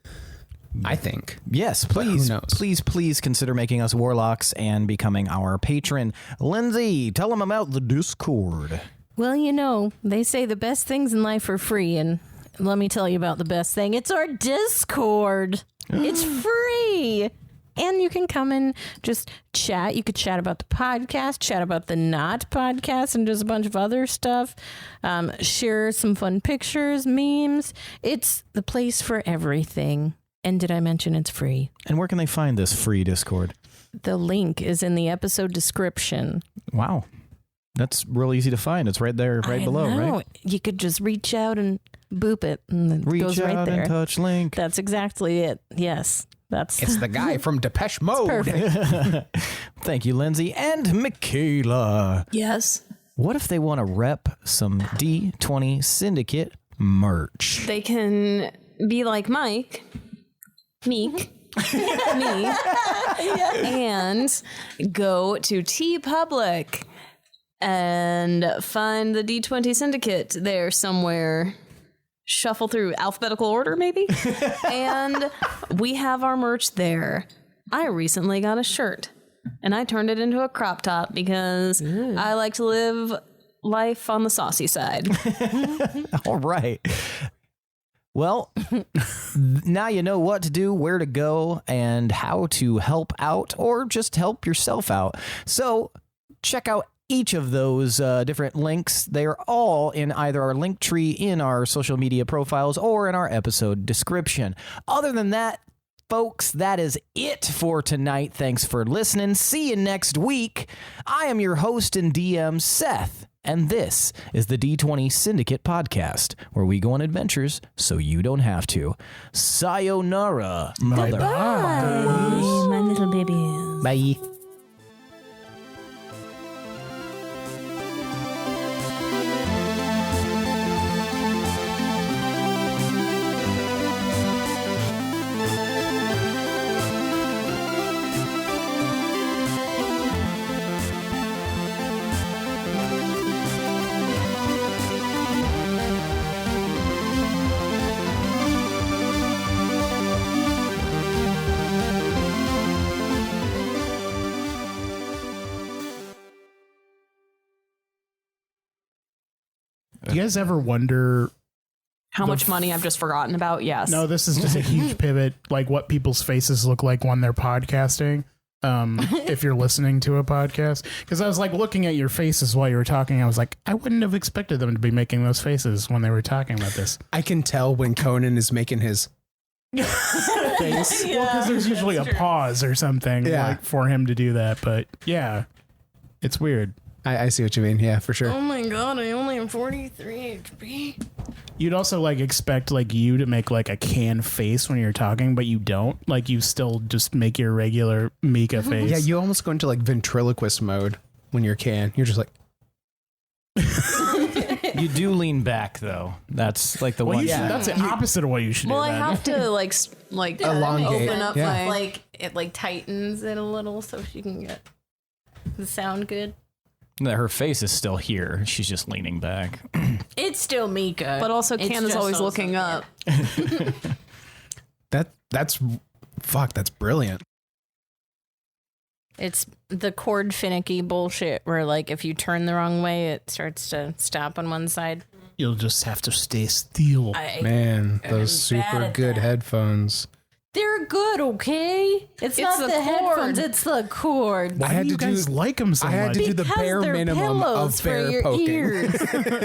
I think. Yes, please consider making us warlocks and becoming our patron. Lindsay, tell them about the Discord. Well, you know, they say the best things in life are free, and let me tell you about the best thing. It's our Discord. It's free. And you can come and just chat. You could chat about the podcast, chat about the not podcast, and just a bunch of other stuff. Share some fun pictures, memes. It's the place for everything. And did I mention it's free? And where can they find this free Discord? The link is in the episode description. Wow. That's real easy to find. It's right there, right below, right? You could just reach out and boop it, and it goes right there. And touch link. That's exactly it. Yes. It's the guy from Depeche Mode. Perfect. Thank you, Lindsay. And Michaela. Yes. What if they want to rep some D20 Syndicate merch? They can be like Meek, me, and go to TeePublic and find the D20 Syndicate there somewhere. Shuffle through alphabetical order, maybe. And we have our merch there. I recently got a shirt and I turned it into a crop top because I like to live life on the saucy side. All right. Well, now you know what to do, where to go, and how to help out or just help yourself out. So check out each of those different links. They are all in either our link tree in our social media profiles or in our episode description. Other than that, folks, that is it for tonight. Thanks for listening. See you next week. I am your host and DM, Seth, and this is the D20 Syndicate podcast, where we go on adventures so you don't have to. Sayonara, mother. Bye, my little babies. Bye. Do you guys ever wonder How much money I've just forgotten about? Yes. No, this is just a huge pivot, like what people's faces look like when they're podcasting. If you're listening to a podcast, because I was like looking at your faces while you were talking, I was like, I wouldn't have expected them to be making those faces when they were talking about this. I can tell when Conan is making his face. Well, because there's usually a pause or something like for him to do that. But yeah, it's weird. I see what you mean. Yeah, for sure. Oh my god, I only have 43 HP. You'd also like expect like you to make like a can face when you're talking, but you don't. Like you still just make your regular Mika face. Yeah, you almost go into like ventriloquist mode when you're can. You're just like. You do lean back though. That's like the one. Yeah, that's the opposite of what you should do. Well, I then. have to like elongate. open up Yeah. my Like it like tightens it a little so she can get the sound good. Her face is still here. She's just leaning back. It's still Mika. But also, It's Kan is just always also- looking up. That's brilliant. It's the chord finicky bullshit where like if you turn the wrong way it starts to stop on one side. You'll just have to stay still. Man, I'm those bad super at good that. headphones. They're good, okay? It's not the the cord. headphones, it's the cord. Why do you guys like them so I had much? to do the Because bare they're minimum pillows of for bear your poking. ears.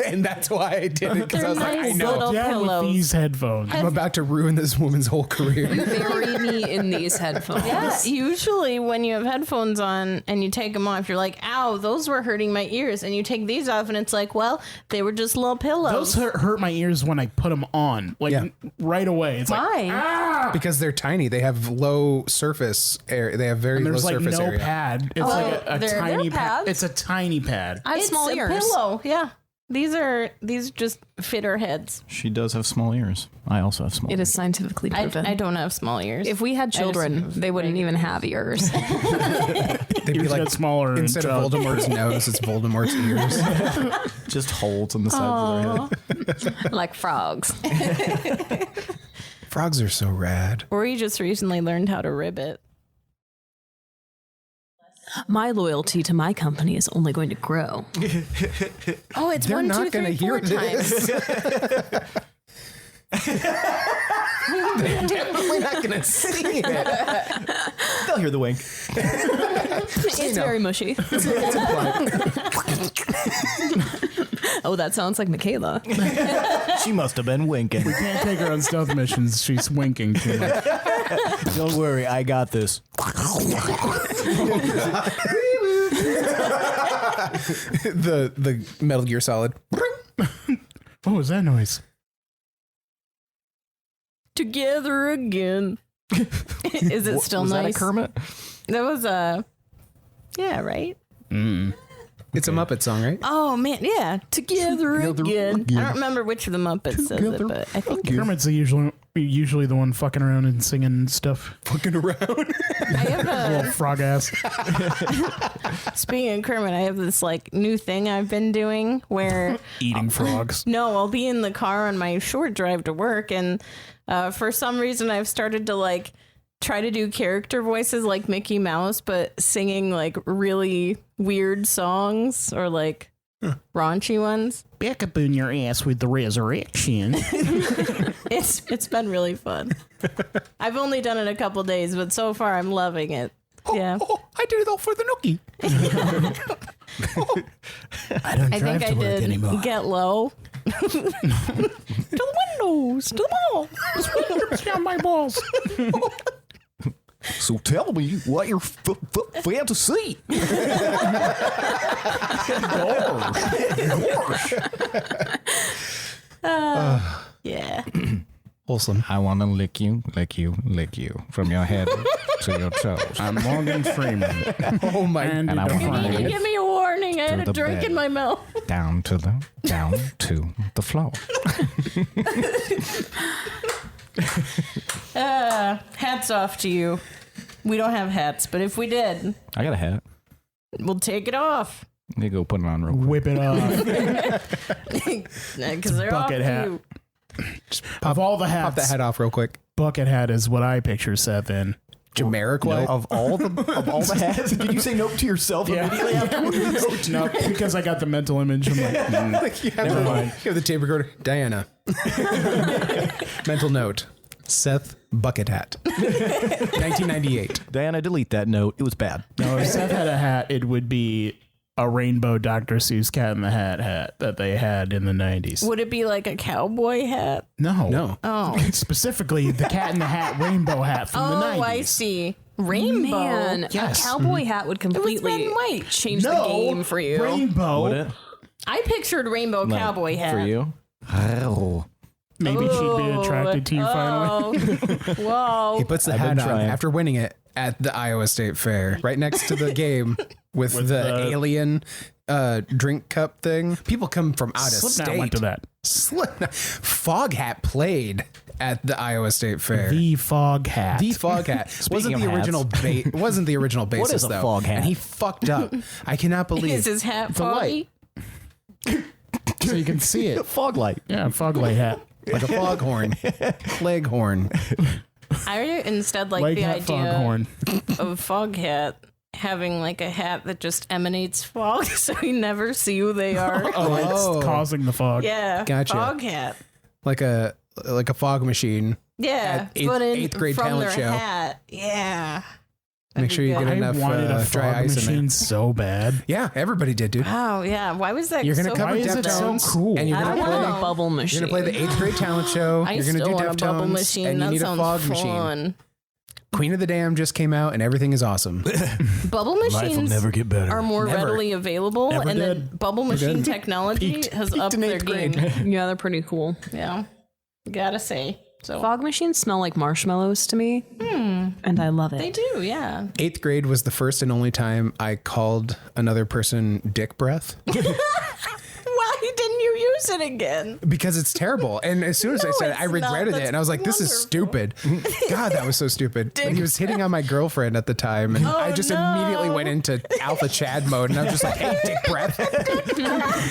And that's why I did it, because I was like, I nice know. little Down pillows. with these headphones. I'm about to ruin this woman's whole career. Bury me in these headphones. Yeah, usually when you have headphones on and you take them off, you're like, ow, those were hurting my ears. And you take these off and it's like, well, they were just little pillows. Those hurt my ears when I put them on, like Yeah. right away. It's like Why? Because they're tiny. They have low surface area. They have very and low there's like surface no area. pad. It's Oh, like a they're tiny pad. pads. It's a tiny pad. I have It's small a ears. pillow, yeah. These just fit our heads. She does have small ears. I also have small It ears. is scientifically proven. I don't have small ears. If we had children, they wouldn't even have ears. They'd be Ears like, got smaller instead and of Voldemort's nose, it's Voldemort's ears. Just holes on the sides of their head. Like frogs. Frogs are so rad. Or you just recently learned how to ribbit. My loyalty to my company is only going to grow. Oh, it's They're 1, not 2, gonna 3, 4 hear times. They're definitely not going to see it. They'll hear the wink. It's very mushy. Oh, that sounds like Michaela. She must have been winking. can't take her on stealth missions. She's winking too much. Don't worry, I got this. The Metal Gear Solid. What was that noise? Together again. Is it still Was nice? that a Kermit? That was yeah, right? It's a Muppet song, right? Oh man, yeah. Together again. I don't remember which of the Muppets says it, but I think Kermit's usually the one fucking around and singing stuff. Fucking around. I have Little frog ass. speaking of Kermit, I have this like new thing I've been doing where Eating frogs. no, I'll be in the car on my short drive to work, and for some reason I've started to like try to do character voices like Mickey Mouse, but singing like really weird songs or like raunchy ones. Back up in your ass with the resurrection. It's been really fun. I've only done it a couple days, but so far I'm loving it. Yeah. Oh, I did it all for the nookie. I don't I think I did Get Low. To the windows, to the mall. Down my balls. So tell me what your fantasy. Yeah. Wholesome. I want to lick you from your head to your toes. I'm Morgan Freeman. Oh my. And I don't want find to it. Give me a warning. I had a the drink bed. in my mouth. down to the floor. Hats off to you. We don't have hats, but if we did, I got a hat. we'll take it off. They go put it on real quick. Whip it off. Because they're bucket off hat. you. Of all the Pop that hats, head off real quick. bucket hat is what I picture Seth in. Jamiroquai. Of all the hats, did you say nope to yourself immediately afterwards? No, because I got the mental image. I'm like, Never mind. You have the tape recorder. Diana. Mental note. Seth Bucket Hat. 1998. Diana, delete that note. It was bad. no, if Seth had a hat, it would be a rainbow Dr. Seuss Cat in the Hat that they had in the 90s. Would it be like a cowboy hat? No. Oh. Specifically, the Cat in the Hat rainbow hat from the 90s. Oh, I see. Rainbow. Man, Yes. a cowboy hat would completely red and white. change the game for you. Rainbow. Would it? I pictured rainbow cowboy hat. For you? Oh. Maybe she'd be attracted to you finally. Whoa. He puts the I've hat been on trying. after winning it at the Iowa State Fair, right next to the game with the alien drink cup thing. People come from out of Slipknot state. went to that. Slipknot. Fog Hat played at the Iowa State Fair. The fog hat. The fog hat wasn't of the hats. original wasn't the original basis What is a though. fog hat? And he fucked up. I cannot believe Is his hat the light. foggy? so you can see it. Fog light. Yeah, fog light hat. like a foghorn, leghorn. I instead like Lake the hat idea foghorn. of fog hat having like a hat that just emanates fog, so you never see who they are. Oh, it's causing the fog. Yeah, Gotcha. fog hat. like a fog machine Yeah, At eighth grade from talent their show. hat. Yeah. Make sure you get I enough wanted a dry fog ice in there. machine so bad. Yeah, everybody did, dude. Oh yeah. Why was that? You're gonna so cover Why is it so Deftones, cool? and you're I gonna don't play. want a bubble You're machine. gonna play the 8th grade talent show. I You're gonna still do want a bubble Deftones, machine. and you That need a sounds fog machine. fun. Queen of the Dam just came out, and everything is awesome. Bubble Life will machines never get better. are more Never. readily available, Never and then did. bubble machine technology has upped their game. Yeah, they're pretty cool. Yeah, gotta say. So Fog machines smell like marshmallows to me, and I love it. they do. Yeah. 8th grade was the first and only time I called another person dick breath Why didn't you use it again? because it's terrible. And as soon as I No, said it, I it's not. regretted it. That's And I was like, this is wonderful. stupid. God, that was so stupid. But he was hitting on my girlfriend at the time. And I just immediately went into Alpha Chad mode. And I was just like, hey, dick breath.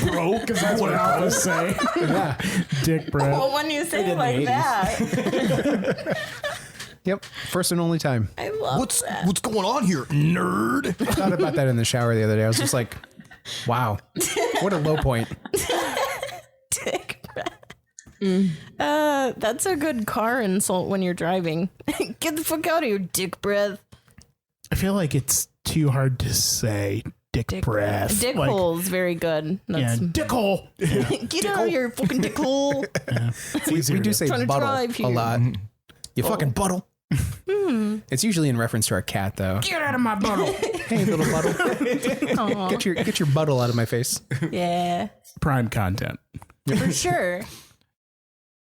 Bro, because that's what I was say. Yeah. Dick breath. Well, when you say it like that, Yep. First and only time. I love that. What's going on here, nerd? I thought about that in the shower the other day. I was just like, wow, what a low point. Dick breath. That's a good car insult when you're driving. Get the fuck out of here, dick breath. I feel like it's too hard to say. Dick breath. Dick Like, hole's very good. Yeah, That's, dick hole. Yeah. get out of here, fucking dick hole. We do say Trying to drive buttle here. a lot. You fucking buttle. It's usually in reference to our cat, though. Get out of my bottle. Hey, little buttle. Get your buttle out of my face. Yeah, Prime content. for sure.